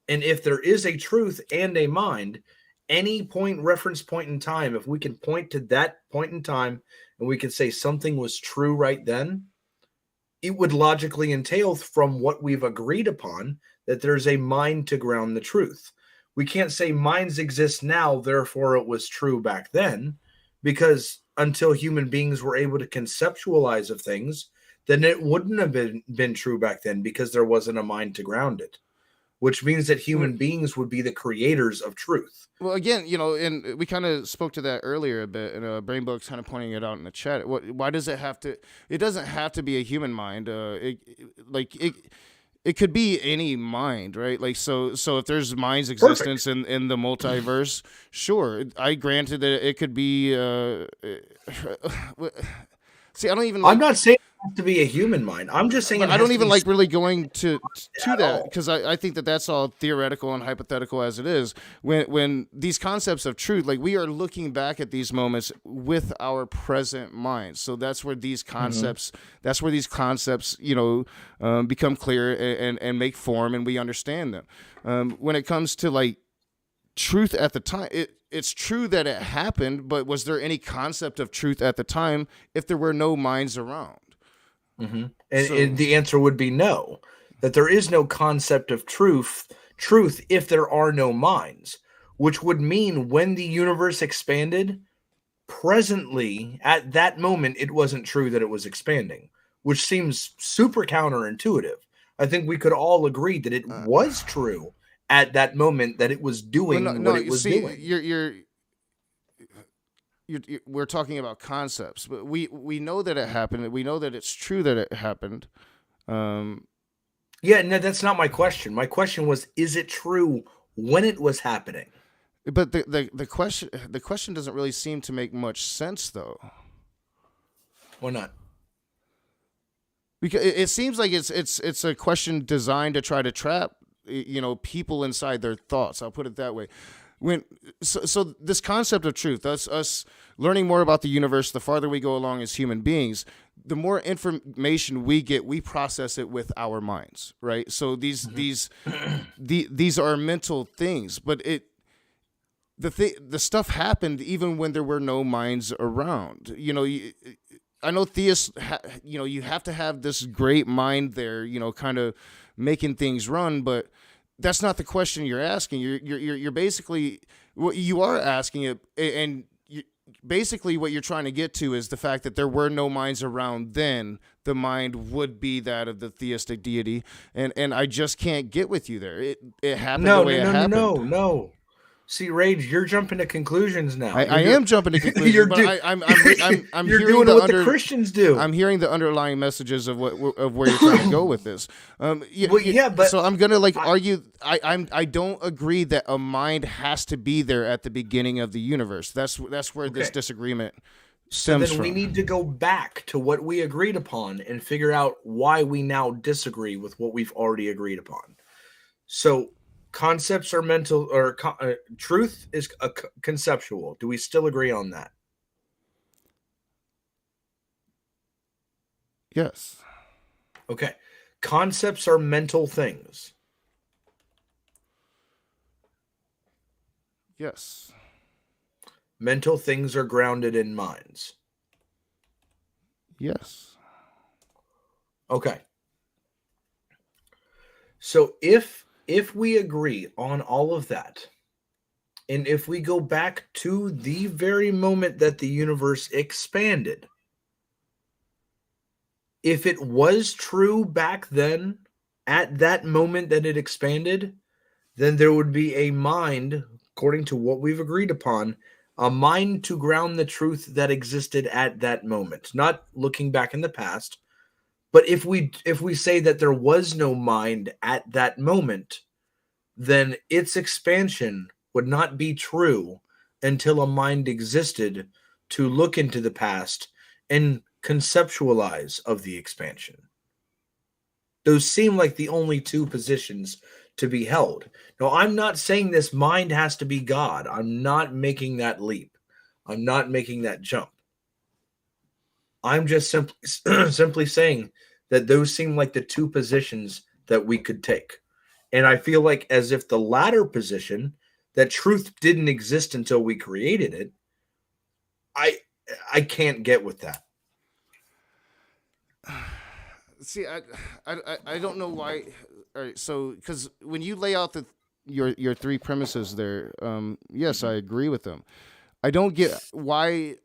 And if there is a truth and a mind, any reference point in time, if we can point to that point in time and we can say something was true right then, it would logically entail from what we've agreed upon that there's a mind to ground the truth. We can't say minds exist now, therefore it was true back then, because until human beings were able to conceptualize of things, then it wouldn't have been true back then because there wasn't a mind to ground it, which means that human beings would be the creators of truth. Well, again, and we kind of spoke to that earlier a bit, and Brainbook's kind of pointing it out in the chat. Why does it have to? It doesn't have to be a human mind. It could be any mind, right? Like so if there's mind's existence in the multiverse, sure, I granted that it could be. See, I don't even. I'm not saying it has to be a human mind. I'm just saying. I don't even like really going to that, because I think that's all theoretical and hypothetical as it is. When these concepts of truth, like, we are looking back at these moments with our present minds. So that's where these concepts. That's where these concepts, become clear and make form, and we understand them. When it comes to like truth at the time, it's true that it happened, but was there any concept of truth at the time if there were no minds around? Mm-hmm. And the answer would be no, that there is no concept of truth if there are no minds, which would mean when the universe expanded, presently, at that moment, it wasn't true that it was expanding, which seems super counterintuitive. I think we could all agree that it was true at that moment that it was doing what it was doing. We're talking about concepts, but we know that it happened. We know that it's true that it happened. Yeah, no, that's not my question. My question was, is it true when it was happening? But the question doesn't really seem to make much sense, though. Why not? Because it seems like it's a question designed to try to trap people inside their thoughts. I'll put it that way. when so this concept of truth, us learning more about the universe, the farther we go along as human beings, the more information we get, we process it with our minds, right? So these are mental things, but the stuff happened even when there were no minds around. I know theists, you have to have this great mind there, kind of making things run, but that's not the question you're asking. You're basically what you are asking it, and basically what you're trying to get to is the fact that there were no minds around then. The mind would be that of the theistic deity, and I just can't get with you there. It happened the way it happened. No. See, Rage, you're jumping to conclusions now. I am jumping to conclusions, but I'm you're hearing doing what the Christians do. I'm hearing the underlying messages of where you're trying to go with this. But so I'm gonna argue. I don't agree that a mind has to be there at the beginning of the universe. That's where this disagreement stems from. We need to go back to what we agreed upon and figure out why we now disagree with what we've already agreed upon. So. Concepts are mental, or truth is conceptual. Do we still agree on that? Yes. Okay. Concepts are mental things. Yes. Mental things are grounded in minds. Yes. Okay. So if we agree on all of that, and if we go back to the very moment that the universe expanded, if it was true back then, at that moment that it expanded, then there would be a mind, according to what we've agreed upon, a mind to ground the truth that existed at that moment, not looking back in the past. But if we say that there was no mind at that moment, then its expansion would not be true until a mind existed to look into the past and conceptualize of the expansion. Those seem like the only two positions to be held. Now, I'm not saying this mind has to be God. I'm not making that leap. I'm not making that jump. I'm just simply saying that those seem like the two positions that we could take. And I feel like as if the latter position, that truth didn't exist until we created it, I can't get with that. See, I don't know why. All right, so because when you lay out your three premises there, yes, I agree with them. I don't get why,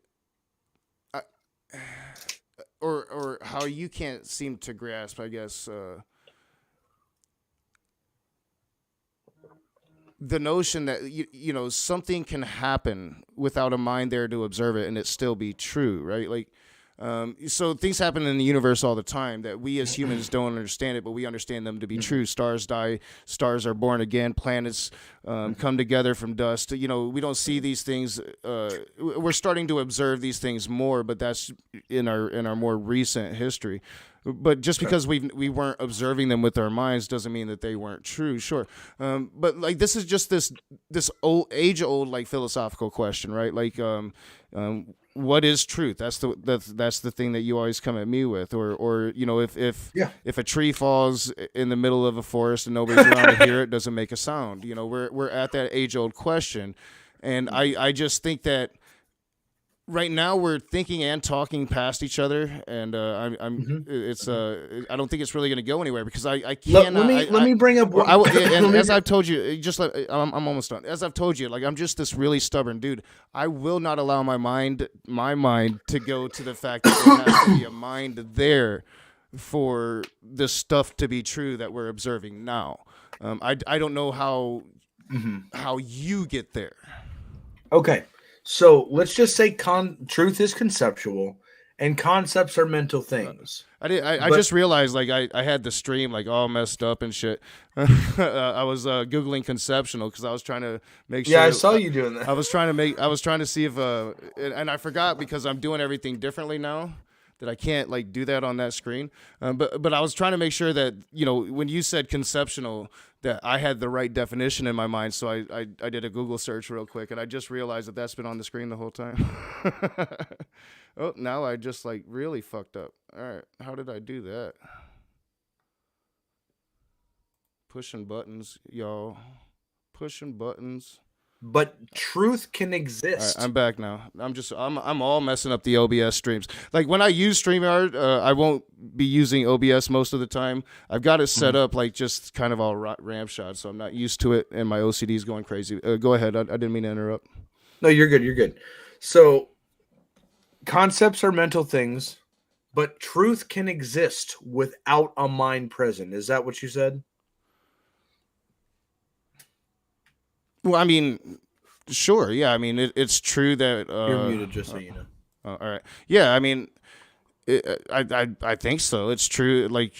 or how you can't seem to grasp, I guess, the notion that something can happen without a mind there to observe it and it still be true, right? Like, so things happen in the universe all the time that we as humans don't understand it, but we understand them to be true. Stars die, stars are born again, planets come together from dust. We don't see these things. We're starting to observe these things more, but that's in our more recent history. But just because we weren't observing them with our minds doesn't mean that they weren't true. Sure, but like this is just this age old like philosophical question, right? Like, what is truth? That's the thing that you always come at me with, or if a tree falls in the middle of a forest and nobody's around to hear it, doesn't make a sound. We're at that age old question, and I just think that. Right now, we're thinking and talking past each other, and I don't think it's really going to go anywhere because I can't. Let me bring up. As I've told you, I'm almost done. As I've told you, like I'm just this really stubborn dude. I will not allow my mind to go to the fact that there has to be a mind there for this stuff to be true that we're observing now. I don't know how you get there. Okay. So let's just say truth is conceptual and concepts are mental things. I just realized like I had the stream like all messed up and shit. I was Googling conceptual because I was trying to make sure. Yeah, I saw you doing that. I was trying to see if and I forgot because I'm doing everything differently now. that I can't like do that on that screen. But I was trying to make sure that when you said conceptual, that I had the right definition in my mind. So I did a Google search real quick, and I just realized that that's been on the screen the whole time. Oh, now I just like really fucked up. All right, how did I do that? Pushing buttons, y'all. Pushing buttons. But truth can All right, exist. I'm back now. I'm all messing up the OBS streams. Like when I use StreamYard, I won't be using OBS most of the time. I've got it set up like just kind of all ramp shot, so I'm not used to it, and my OCD is going crazy. Go ahead. I didn't mean to interrupt. No, you're good. You're good. So concepts are mental things, but truth can exist without a mind present. Is that what you said? Well, I mean, sure, yeah. I mean, it's true that. You're muted, just so you know. All right. Yeah, I mean, I think so. It's true. Like,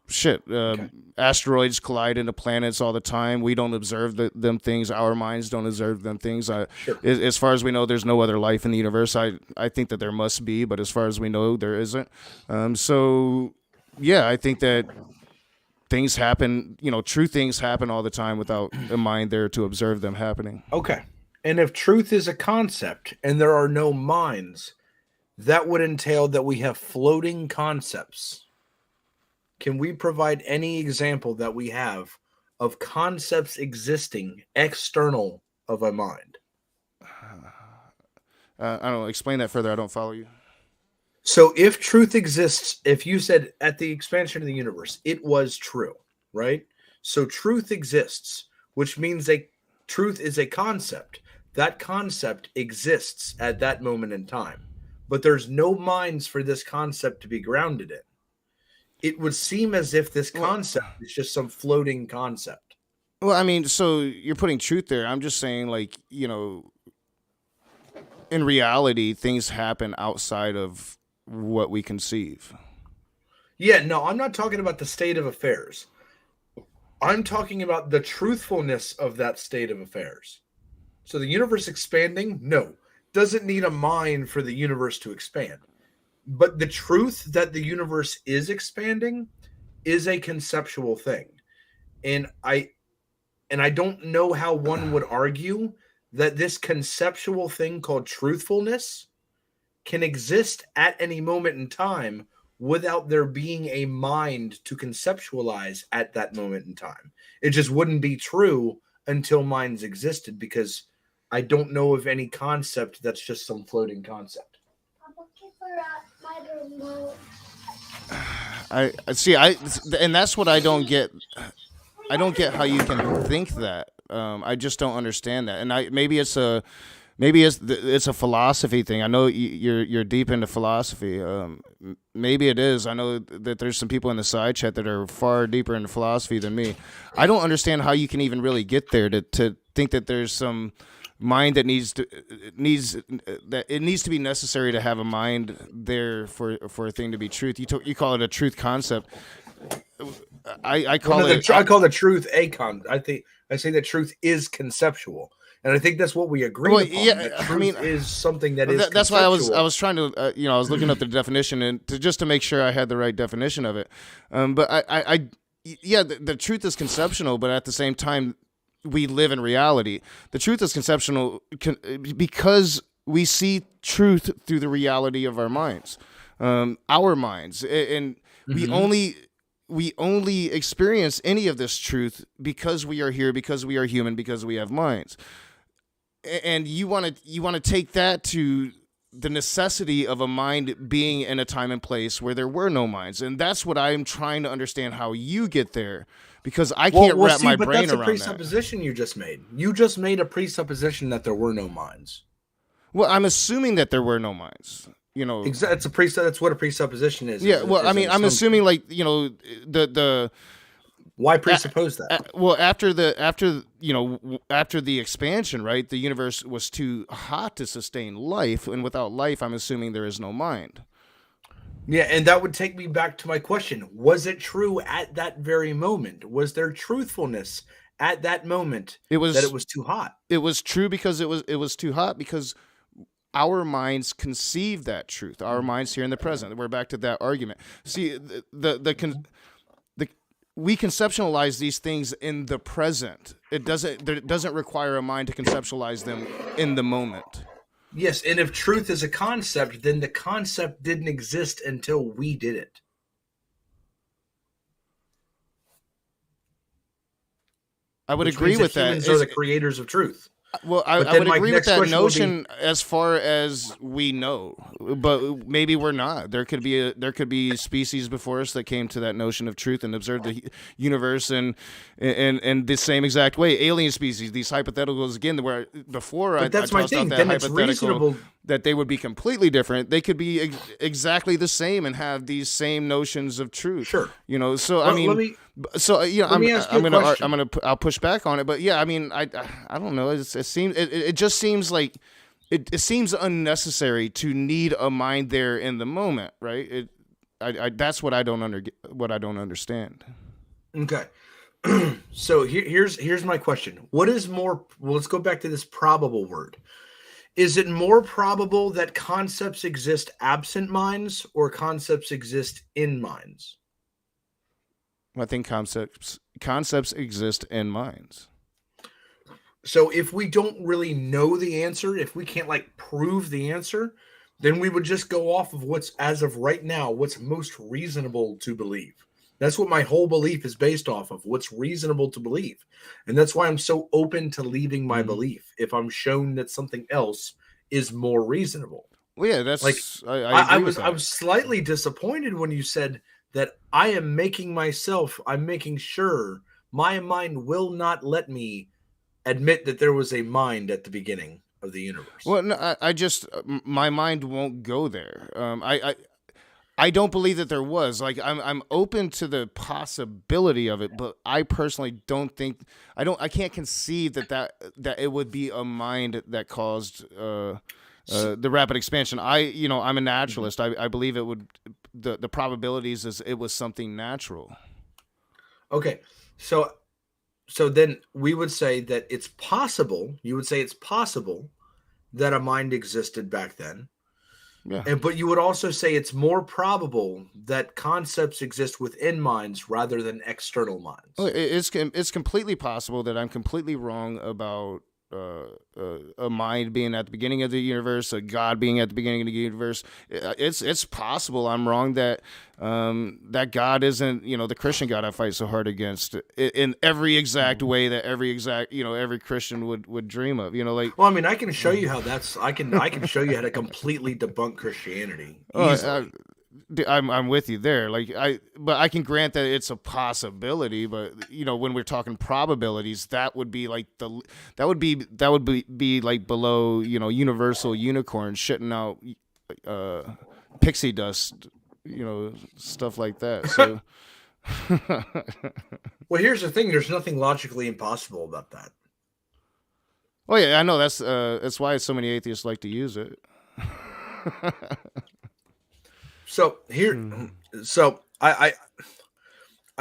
shit. Okay. Asteroids collide into planets all the time. We don't observe them things. Our minds don't observe them things. Sure. As far as we know, there's no other life in the universe. I think that there must be, but as far as we know, there isn't. So, yeah, I think that things happen. True things happen all the time without a mind there to observe them happening. Okay. And if truth is a concept and there are no minds, that would entail that we have floating concepts. Can we provide any example that we have of concepts existing external of a mind? I don't know. Explain that further. I don't follow you. So if truth exists, if you said at the expansion of the universe, it was true, right? So truth exists, which means truth is a concept. That concept exists at that moment in time, but there's no minds for this concept to be grounded in. It would seem as if this concept is just some floating concept. Well, I mean, so you're putting truth there. I'm just saying, like, in reality, things happen outside of what we conceive. Yeah, no, I'm not talking about the state of affairs. I'm talking about the truthfulness of that state of affairs. So the universe expanding, no, doesn't need a mind for the universe to expand. But the truth that the universe is expanding is a conceptual thing. And I don't know how one would argue that this conceptual thing called truthfulness can exist at any moment in time without there being a mind to conceptualize at that moment in time. It just wouldn't be true until minds existed, because I don't know of any concept that's just some floating concept. I see. And that's what I don't get. I don't get how you can think that. I just don't understand that. And maybe it's a philosophy thing. I know you're deep into philosophy. Maybe it is. I know that there's some people in the side chat that are far deeper into philosophy than me. I don't understand how you can even really get there to think that there's some mind that needs to be necessary to have a mind there for a thing to be truth. You call it a truth concept. I call the truth a con. I say that truth is conceptual. And I think that's what we agree upon. Yeah, truth is something that is. That's why I was trying to I was looking up the definition and just to make sure I had the right definition of it. But the truth is conceptual, but at the same time, we live in reality. The truth is conceptual because we see truth through the reality of our minds, and we only experience any of this truth because we are here, because we are human, because we have minds. And you want to take that to the necessity of a mind being in a time and place where there were no minds, and that's what I'm trying to understand how you get there, because I can't wrap my brain around that. That's a presupposition you just made. You just made a presupposition that there were no minds. Well, I'm assuming that there were no minds. Exactly. That's what a presupposition is. Yeah. Well, I mean, I'm assuming the. Why presuppose that? Well, after the expansion, right? The universe was too hot to sustain life, and without life, I'm assuming there is no mind. Yeah, and that would take me back to my question. Was it true at that very moment? Was there truthfulness at that moment that it was too hot? It was true because it was too hot, because our minds conceive that truth. Our minds here in the present. We're back to that argument. See, we conceptualize these things in the present. It doesn't require a mind to conceptualize them in the moment. Yes, and if truth is a concept, then the concept didn't exist until we did it. I would Which agree means with that that. humans are the creators of truth. Well, I would agree with that notion as far as we know, but maybe we're not. There could be species before us that came to that notion of truth and observed the universe in the same exact way. Alien species, these hypotheticals again, where before I tossed out that hypothetical that they would be completely different. They could be exactly the same and have these same notions of truth. Sure, So well, I mean. I'll push back on it, but yeah, I mean, I don't know. It just seems like it seems unnecessary to need a mind there in the moment, right? That's what I don't understand. Okay, so here's my question. What is more? Well, let's go back to this probable word. Is it more probable that concepts exist absent minds or concepts exist in minds? I think concepts exist in minds. So if we don't really know the answer, if we can't prove the answer, then we would just go off of what's, as of right now, what's most reasonable to believe. That's what my whole belief is based off of, what's reasonable to believe. And that's why I'm so open to leaving my belief if I'm shown that something else is more reasonable. Well, yeah, that's I was slightly disappointed when you said that I'm making sure my mind will not let me admit that there was a mind at the beginning of the universe. Well, no, my mind won't go there. I don't believe that there was. I'm open to the possibility of it, but I personally don't think I can't conceive that it would be a mind that caused the rapid expansion. I'm a naturalist. I believe it would. The probabilities is it was something natural. Okay, so then we would say that it's possible. You would say it's possible that a mind existed back then. Yeah. But you would also say it's more probable that concepts exist within minds rather than external minds. Well, it's completely possible that I'm completely wrong about a mind being at the beginning of the universe, a God being at the beginning of the universe. It's possible I'm wrong that that God isn't, the Christian God I fight so hard against in every exact way that every Christian would dream of. Well, I mean, I can show you how I can show you how to completely debunk Christianity. I'm with you there. But I can grant that it's a possibility. But when we're talking probabilities, that would be that would be like below universal unicorn shitting out pixie dust, stuff like that. So, well, here's the thing: there's nothing logically impossible about that. Oh yeah, I know that's why so many atheists like to use it. So I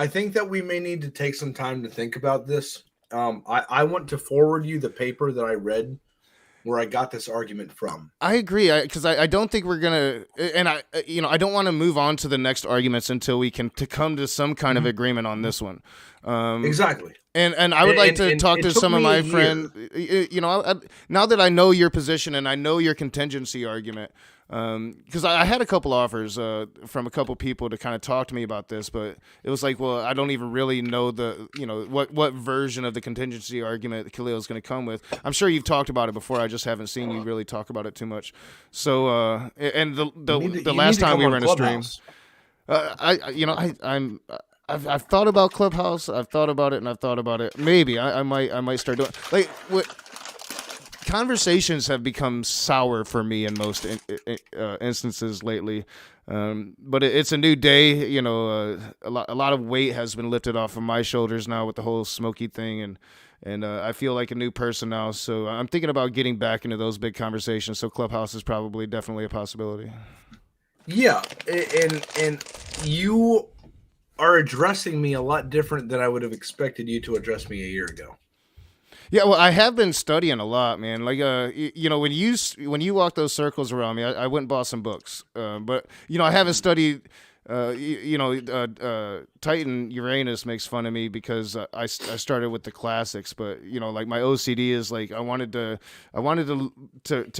think that we may need to take some time to think about this. I want to forward you the paper that I read where I got this argument from. I agree, because I don't think we're gonna, and I don't want to move on to the next arguments until we can come to some kind of agreement on this one. Exactly. And I would like to talk to some of my friends. Now that I know your position and I know your contingency argument. Because I had a couple offers from a couple people to kind of talk to me about this, but it was like, well, I don't even really know what version of the contingency argument Khalil is going to come with. I'm sure you've talked about it before. I just haven't seen you really talk about it too much. So, and the last time we were in a stream, I've thought about Clubhouse. I've thought about it, and I've thought about it. Maybe I might start doing conversations have become sour for me in most instances lately, but it's a new day. A lot of weight has been lifted off of my shoulders now with the whole Smokey thing, and I feel like a new person now. So I'm thinking about getting back into those big conversations. So Clubhouse is definitely a possibility. Yeah, and you are addressing me a lot different than I would have expected you to address me a year ago. Yeah, well, I have been studying a lot, man. Like, when you walk those circles around me, I went and bought some books. But I haven't studied. Titan Uranus makes fun of me because I started with the classics, but like my OCD is like I wanted to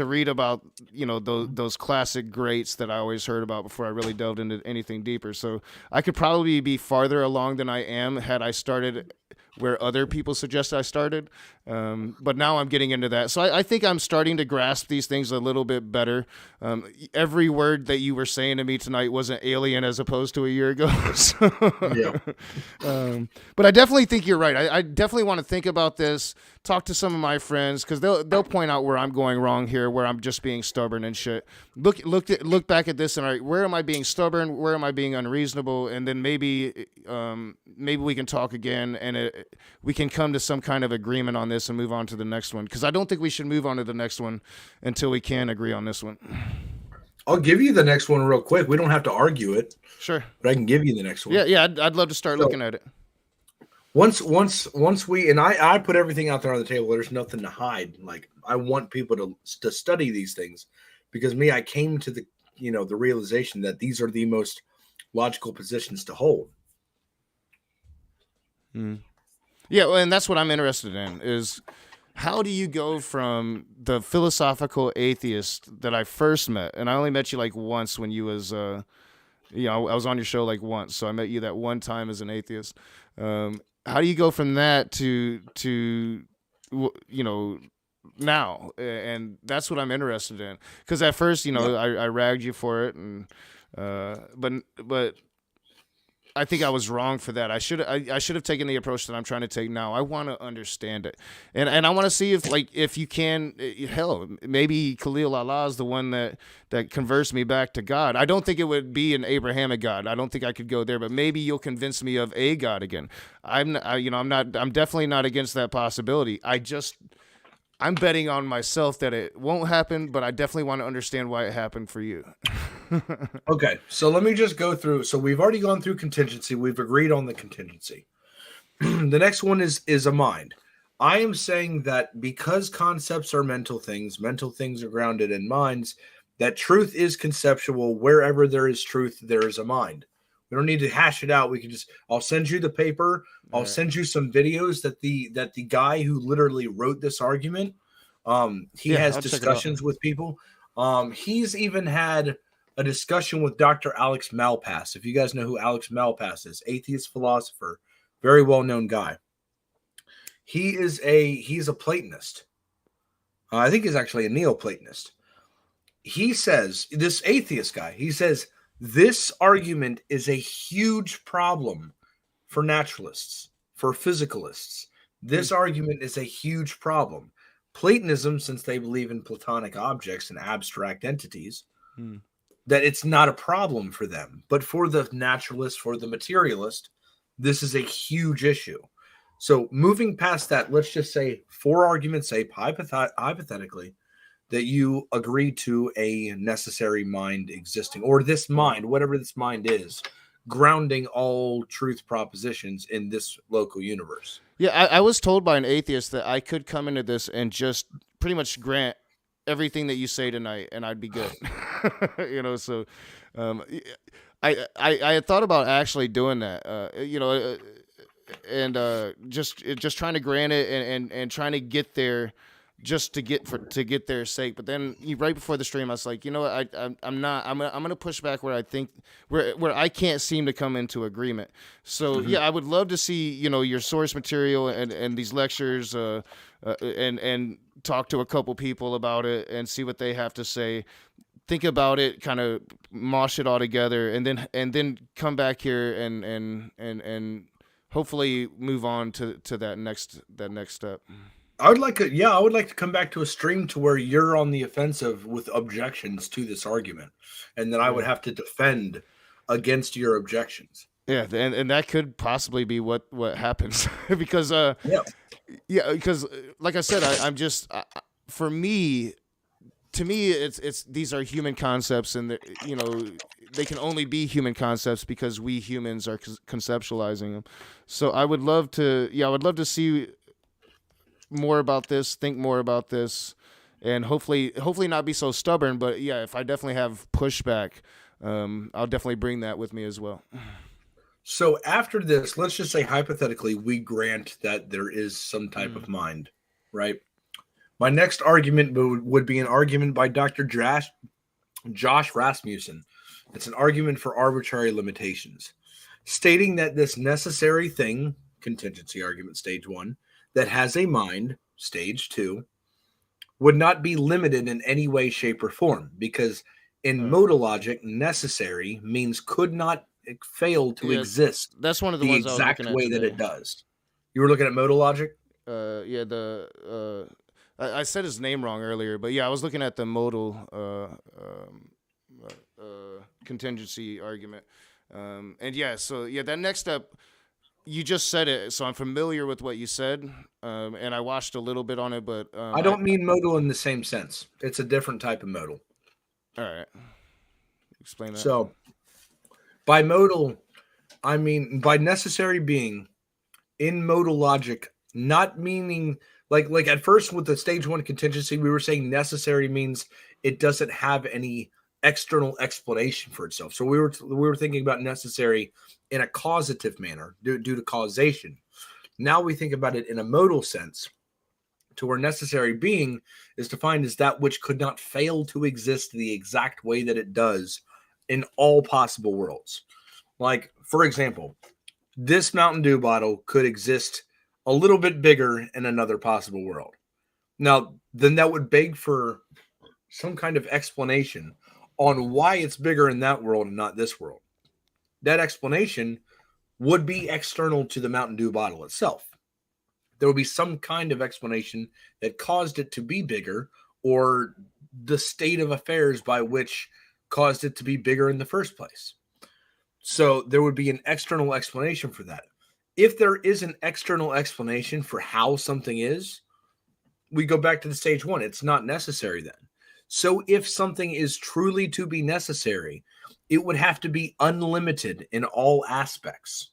read about those classic greats that I always heard about before I really delved into anything deeper. So I could probably be farther along than I am had I started where other people suggest I started. But now I'm getting into that. So I think I'm starting to grasp these things a little bit better. Every word that you were saying to me tonight wasn't alien as opposed to a year ago. So, Yeah. but I definitely think you're right. I definitely want to think about this, talk to some of my friends, because they'll point out where I'm going wrong here, where I'm just being stubborn and shit. Look back at this and all right, where am I being stubborn? Where am I being unreasonable? And then maybe we can talk again and we can come to some kind of agreement on this and move on to the next one. Because I don't think we should move on to the next one until we can agree on this one. I'll give you the next one real quick. We don't have to argue it, Sure. but I can give you the next one. Yeah. I'd love to start looking at it. Once we and I put everything out there on the table. There's nothing to hide. Like I want people to study these things because I came to the realization that these are the most logical positions to hold. Yeah, well, and that's what I'm interested in is how do you go from the philosophical atheist that I first met, and I only met you like once when you was, I was on your show like once, so I met you that one time as an atheist. How do you go from that to now? And that's what I'm interested in. Because at first, I ragged you for it, and but I think I was wrong for that. I should have taken the approach that I'm trying to take now. I want to understand it, and I want to see if you can. Hell, maybe Khalil Allah is the one that converts me back to God. I don't think it would be an Abrahamic God. I don't think I could go there, but maybe you'll convince me of a God again. I'm definitely not against that possibility. I'm betting on myself that it won't happen, but I definitely want to understand why it happened for you. Okay, so let me just go through. So we've already gone through contingency. We've agreed on the contingency. The next one is a mind. I am saying that because concepts are mental things are grounded in minds, that truth is conceptual. Wherever there is truth, there is a mind. We don't need to hash it out. We can I'll send you the paper. I'll send you some videos that the guy who literally wrote this argument, he has discussions with people. He's even had a discussion with Dr. Alex Malpass. If you guys know who Alex Malpass is, atheist philosopher, very well-known guy. He's a Platonist. I think he's actually a Neoplatonist. He says, this atheist guy, he says, this argument is a huge problem for naturalists, for physicalists. This argument is a huge problem. Platonism, since they believe in Platonic objects and abstract entities, that it's not a problem for them. But for the naturalist, for the materialist, this is a huge issue. So moving past that, let's just say, for argument's sake, hypothetically, that you agree to a necessary mind existing, or this mind, whatever this mind is, grounding all truth propositions in this local universe. Yeah, I was told by an atheist that I could come into this and just pretty much grant everything that you say tonight, and I'd be good. So I had thought about actually doing that. And just trying to grant it and trying to get there. Just to get their sake, but then right before the stream, I was like, I'm gonna push back where I think where I can't seem to come into agreement. So yeah, I would love to see your source material and these lectures, and talk to a couple people about it and see what they have to say. Think about it, kind of mosh it all together, and then come back here and hopefully move on to that next step. I would like to come back to a stream to where you're on the offensive with objections to this argument, and then I would have to defend against your objections. Yeah, and that could possibly be what happens because because like I said, I'm just for me. To me, it's these are human concepts, and they can only be human concepts because we humans are conceptualizing them. So I would love to see more about this, think more about this, and hopefully not be so stubborn. But yeah, if I definitely have pushback, I'll definitely bring that with me as well. So after this, let's just say hypothetically, we grant that there is some type Mm. of mind, right? My next argument would be an argument by Dr. Josh Rasmussen. It's an argument for arbitrary limitations, stating that this necessary thing, contingency argument stage one, that has a mind, stage two, would not be limited in any way, shape, or form, because in Uh, modal logic, necessary means could not fail to yeah, exist that's one of the the ones I was looking exact at way that today. it does. You were looking at modal logic? Yeah, I said his name wrong earlier, but yeah, I was looking at the modal contingency argument. And yeah, so yeah, that next step, you just said it, so I'm familiar with what you said, and I watched a little bit on it, but I don't mean modal in the same sense. It's a different type of modal. all right, explain that. So by modal, I mean by necessary being in modal logic, not meaning like at first with the stage one contingency, we were saying necessary means it doesn't have any external explanation for itself. So we were thinking about necessary in a causative manner due to causation. Now we think about it in a modal sense, to where necessary being is defined as that which could not fail to exist the exact way that it does in all possible worlds. Like, for example, this Mountain Dew bottle could exist a little bit bigger in another possible world. Now, then that would beg for some kind of explanation on why it's bigger in that world and not this world. That explanation would be external to the Mountain Dew bottle itself. There would be some kind of explanation that caused it to be bigger, or the state of affairs by which caused it to be bigger in the first place. So there would be an external explanation for that. If there is an external explanation for how something is, we go back to the stage one. It's not necessary then. So if something is truly to be necessary, it would have to be unlimited in all aspects,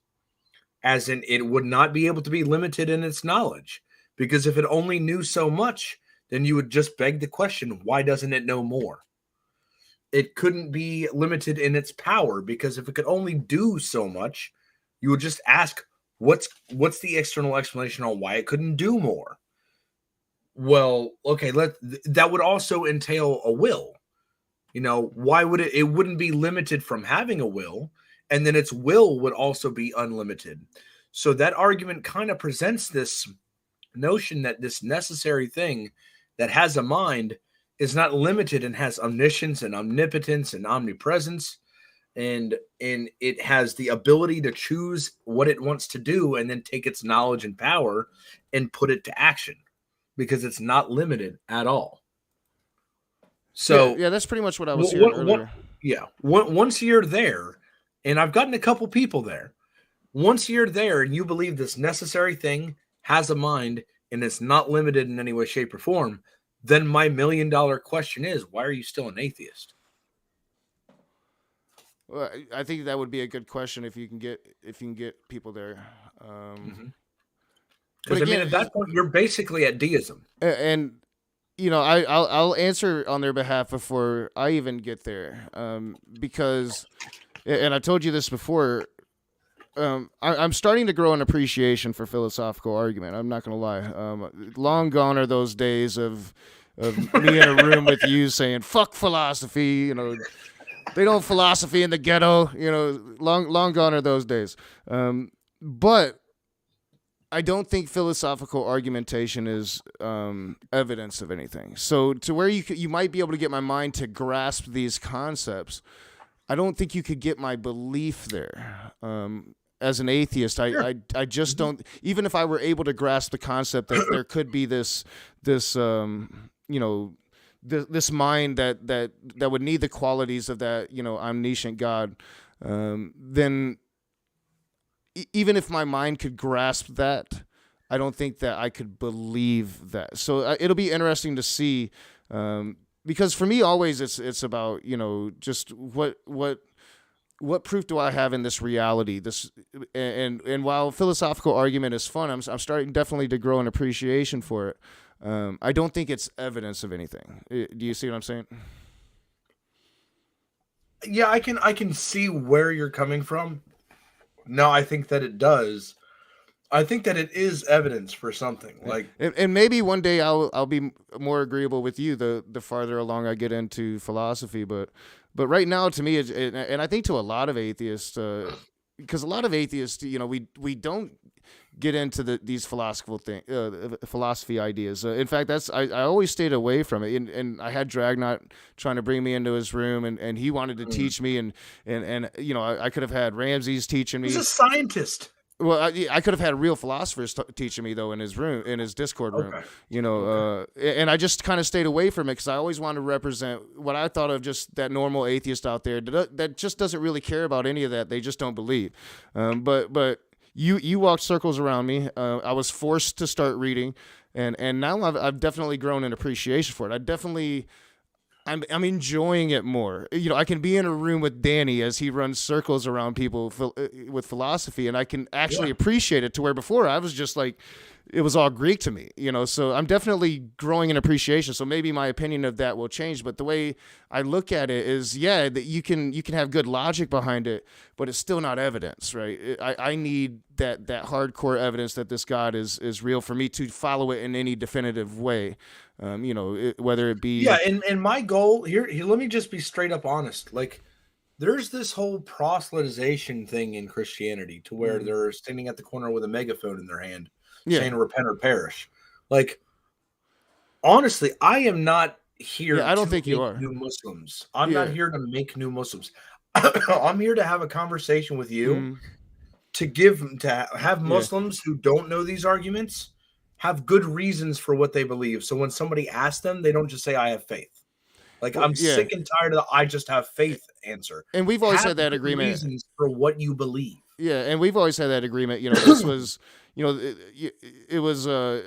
as in it would not be able to be limited in its knowledge. Because if it only knew so much, then you would just beg the question, why doesn't it know more? It couldn't be limited in its power, because if it could only do so much, you would just ask, what's the external explanation on why it couldn't do more? Well, okay, that would also entail a will. Why would it wouldn't be limited from having a will, and then its will would also be unlimited. So that argument kind of presents this notion that this necessary thing that has a mind is not limited and has omniscience and omnipotence and omnipresence, and it has the ability to choose what it wants to do and then take its knowledge and power and put it to action, because it's not limited at all. So Yeah, that's pretty much what I was hearing earlier. once you're there, and I've gotten a couple people there, once you're there and you believe this necessary thing has a mind and it's not limited in any way, shape, or form, then my $1,000,000 question is, why are you still an atheist? Well, I think that would be a good question if you can get people there. But Because I mean, at that point, you're basically at deism. and I'll answer on their behalf before I even get there, because, and I told you this before. I'm starting to grow an appreciation for philosophical argument. I'm not gonna lie. Long gone are those days of me in a room with you saying "fuck philosophy." They don't philosophy in the ghetto. Long gone are those days. But I don't think philosophical argumentation is evidence of anything. So to where you might be able to get my mind to grasp these concepts, I don't think you could get my belief there. As an atheist, Sure. I just don't. Even if I were able to grasp the concept that there could be this this mind that would need the qualities of that omniscient God, then even if my mind could grasp that, I don't think that I could believe that. So it'll be interesting to see, because for me, always it's about just what what proof do I have in this reality? And while philosophical argument is fun, I'm starting definitely to grow an appreciation for it. I don't think it's evidence of anything. Do you see what I'm saying? Yeah, I can see where you're coming from. No, I think that it does. I think that it is evidence for something. Yeah. Like, And maybe one day I'll be more agreeable with you the farther along I get into philosophy. But right now, to me, and I think to a lot of atheists, because a lot of atheists, we don't get into these philosophy ideas. In fact, I always stayed away from it. And I had Dragnot trying to bring me into his room, and he wanted to teach me, and I could have had Ramses teaching he's me. a scientist. Well, I could have had real philosophers teaching me though in his room, in his Discord room, Okay. Okay. and I just kind of stayed away from it because I always wanted to represent what I thought of just that normal atheist out there that just doesn't really care about any of that. They just don't believe. But you walked circles around me. I was forced to start reading, and now I've definitely grown an appreciation for it. I'm enjoying it more. I can be in a room with Danny as he runs circles around people with philosophy, and I can actually Yeah. appreciate it to where before I was just like, it was all Greek to me, So I'm definitely growing in appreciation. So maybe my opinion of that will change, but the way I look at it is, yeah, that you can have good logic behind it, but it's still not evidence, right? I need that hardcore evidence that this God is real for me to follow it in any definitive way. Whether it Yeah, be and my goal here, let me just be straight up honest. Like, there's this whole proselytization thing in Christianity to where Mhm. they're standing at the corner with a megaphone in their hand Yeah, saying repent or perish. Like, honestly, I am not here yeah. I don't to think you make are. new Muslims. I'm not Yeah. here to make new Muslims. I'm here to have a conversation with you Mm, to have yeah. Muslims who don't know these arguments have good reasons for what they believe. So when somebody asks them, they don't just say I have faith. Like, Well, I'm yeah. sick and tired of the "I just have faith" answer. And we've always Have had that good agreement. reasons for what you believe. Yeah, and we've always had that agreement. This was, it was, I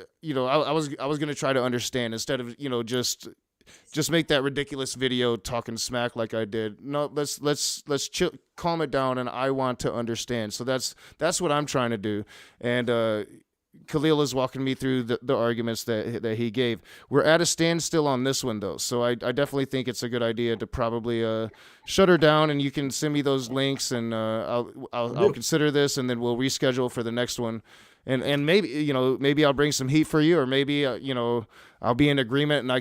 was gonna try to understand instead of just make that ridiculous video talking smack like I did. No, let's chill, calm it down, and I want to understand. So that's what I'm trying to do. And Khalil is walking me through the arguments that he gave. We're at a standstill on this one though, so I definitely think it's a good idea to probably shut her down, and you can send me those links, and I'll Do. consider this, and then we'll reschedule for the next one. And maybe maybe I'll bring some heat for you, or maybe I'll be in agreement, and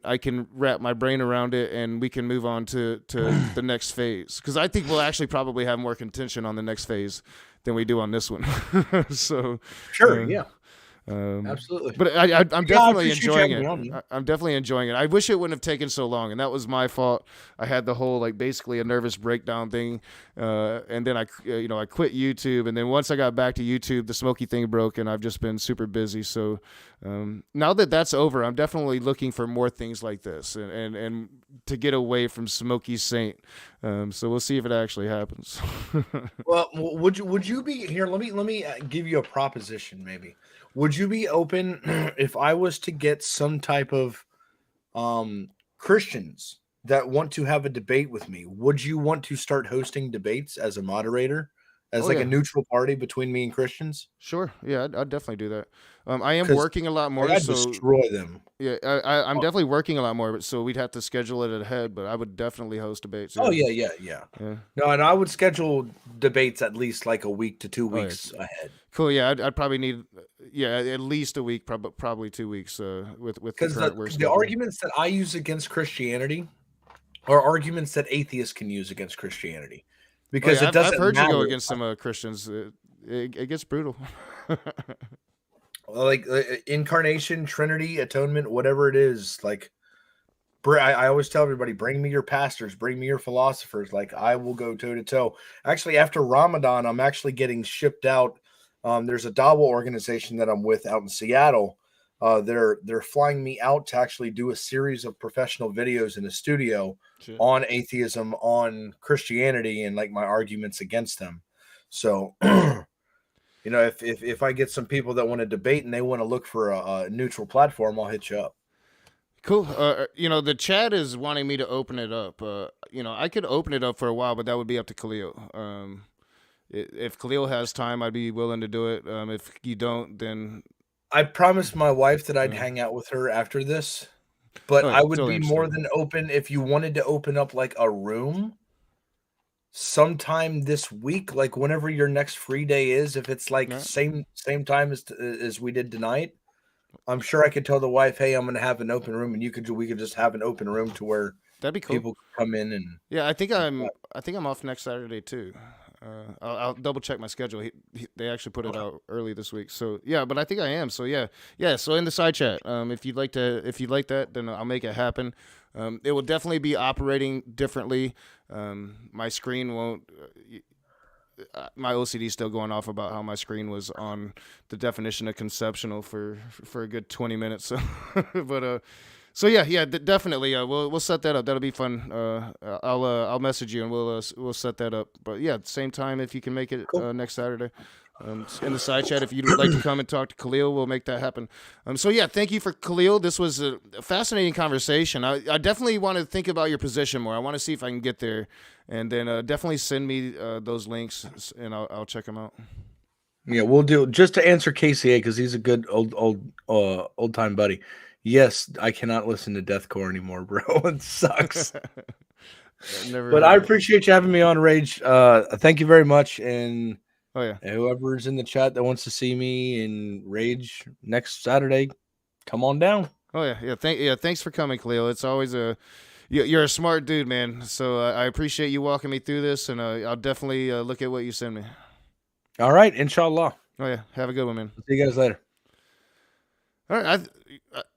I can wrap my brain around it, and we can move on to the next phase, because I think we'll actually probably have more contention on the next phase than we do on this one. So, Sure, uh, yeah, um, absolutely. but I'm Yeah, I definitely appreciate you enjoying having me it. on, man. I'm definitely enjoying it. I wish it wouldn't have taken so long, and that was my fault. I had the whole basically a nervous breakdown thing, and then I quit YouTube, and then once I got back to YouTube, the Smoky thing broke, and I've just been super busy. So now that that's over, I'm definitely looking for more things like this, and to get away from Smoky Saint. So we'll see if it actually happens. Well, would you be here? Let me give you a proposition. Maybe would you be open if I was to get some type of Christians that want to have a debate with me? Would you want to start hosting debates as a moderator, as Oh like a yeah. neutral party between me and Christians? Sure. Yeah, I'd definitely do that. I am Because working a lot like, more, I'd so destroy them. yeah, I'm definitely working a lot more, but so we'd have to schedule it ahead. But I would definitely host debates. Oh Yeah, yeah, yeah, yeah. yeah. No, and I would schedule debates at least like a week to two Oh yeah, weeks ahead. cool. Yeah, I'd probably need at least a week, probably 2 weeks. With the Because current work the schedule. arguments that I use against Christianity are arguments that atheists can use against Christianity. Oh Because yeah, it I've doesn't heard you go matter. against some Christians. It gets brutal. Like incarnation, Trinity, atonement, whatever it is. Like I always tell everybody, bring me your pastors, bring me your philosophers. Like I will go toe to toe. Actually, after Ramadan, I'm actually getting shipped out. There's a Dawa organization that I'm with out in Seattle. They're flying me out to actually do a series of professional videos in a studio Shit. on atheism, on Christianity, and like my arguments against them. So if I get some people that want to debate and they want to look for a neutral platform, I'll hit you up. Cool. The chat is wanting me to open it up. I could open it up for a while, but that would be up to Khalil. If Khalil has time, I'd be willing to do it. If you don't, then I promised my wife that I'd uh, hang out with her after this, but oh I yeah, would totally be more understand. than open if you wanted to open up like a room sometime this week, like whenever your next free day is. If it's like Yeah, same time as we did tonight, I'm sure I could tell the wife, "Hey, I'm going to have an open room," and we could just have an open room to where that'd be cool. people could come in and. Yeah, I think I'm off next Saturday too. I'll double check my schedule. They actually put it Okay. out early this week, so yeah. But I think I am. So yeah, yeah. So in the side chat, if you'd like that, then I'll make it happen. It will definitely be operating differently. My screen won't. My OCD is still going off about how my screen was on the definition of conceptual for a good 20 minutes. So, so yeah, yeah, definitely. We'll set that up. That'll be fun. I'll message you and we'll set that up. But yeah, at the same time, if you can make it Cool. next Saturday, in the side chat, if you'd like to come and talk to Khalil, we'll make that happen. So yeah, thank you for Khalil. This was a fascinating conversation. I definitely want to think about your position more. I want to see if I can get there, and then definitely send me those links, and I'll check them out. Yeah, we'll do just to answer KCA because he's a good old time buddy. Yes, I cannot listen to deathcore anymore, bro. It sucks. I've never But I heard of it. appreciate you having me on, Rage. Thank you very much, and Oh yeah. whoever's in the chat that wants to see me in Rage next Saturday, come on down. Oh yeah, yeah. Thanks for coming, Khalil. It's always you're a smart dude, man. So I appreciate you walking me through this, and I'll definitely look at what you send me. All right, inshallah. Oh yeah, have a good one, man. See you guys later. All right,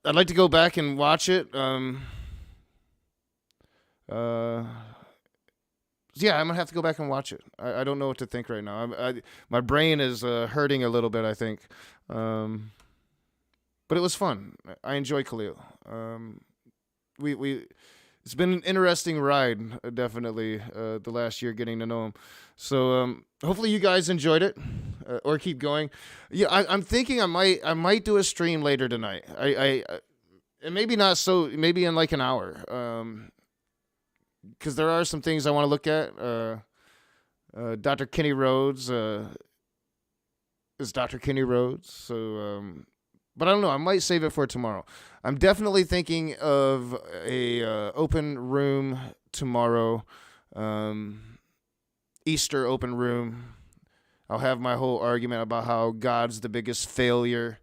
I'd like to go back and watch it. Uh, yeah, I'm gonna have to go back and watch it. I don't know what to think right now. My brain is hurting a little bit, I think. But it was fun. I enjoy Khalil. We it's been an interesting ride, definitely, the last year getting to know him. So hopefully you guys enjoyed it, or keep going. Yeah, I'm thinking I might do a stream later tonight. And maybe not so, maybe in like an hour. Because there are some things I want to look at. Dr. Kenny Rhodes is Dr. Kenny Rhodes. So, but I don't know. I might save it for tomorrow. I'm definitely thinking of a open room tomorrow. Easter open room. I'll have my whole argument about how God's the biggest failure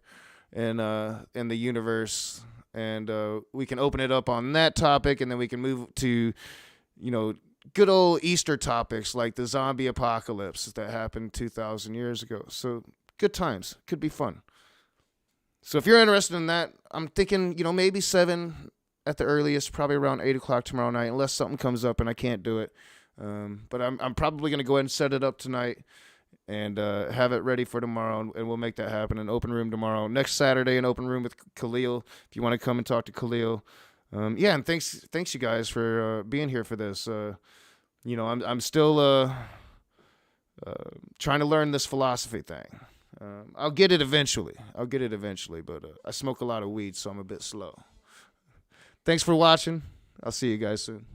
in the universe, and we can open it up on that topic, and then we can move to good old Easter topics like the zombie apocalypse that happened 2,000 years ago. So good times. Could be fun. So if you're interested in that, I'm thinking, maybe 7 at the earliest, probably around 8 o'clock tomorrow night, unless something comes up and I can't do it. But I'm probably going to go ahead and set it up tonight and have it ready for tomorrow, and we'll make that happen. An open room tomorrow. Next Saturday, an open room with Khalil, if you want to come and talk to Khalil. Yeah, and thanks you guys for being here for this. I'm still trying to learn this philosophy thing. I'll get it eventually. But I smoke a lot of weed, so I'm a bit slow. Thanks for watching. I'll see you guys soon.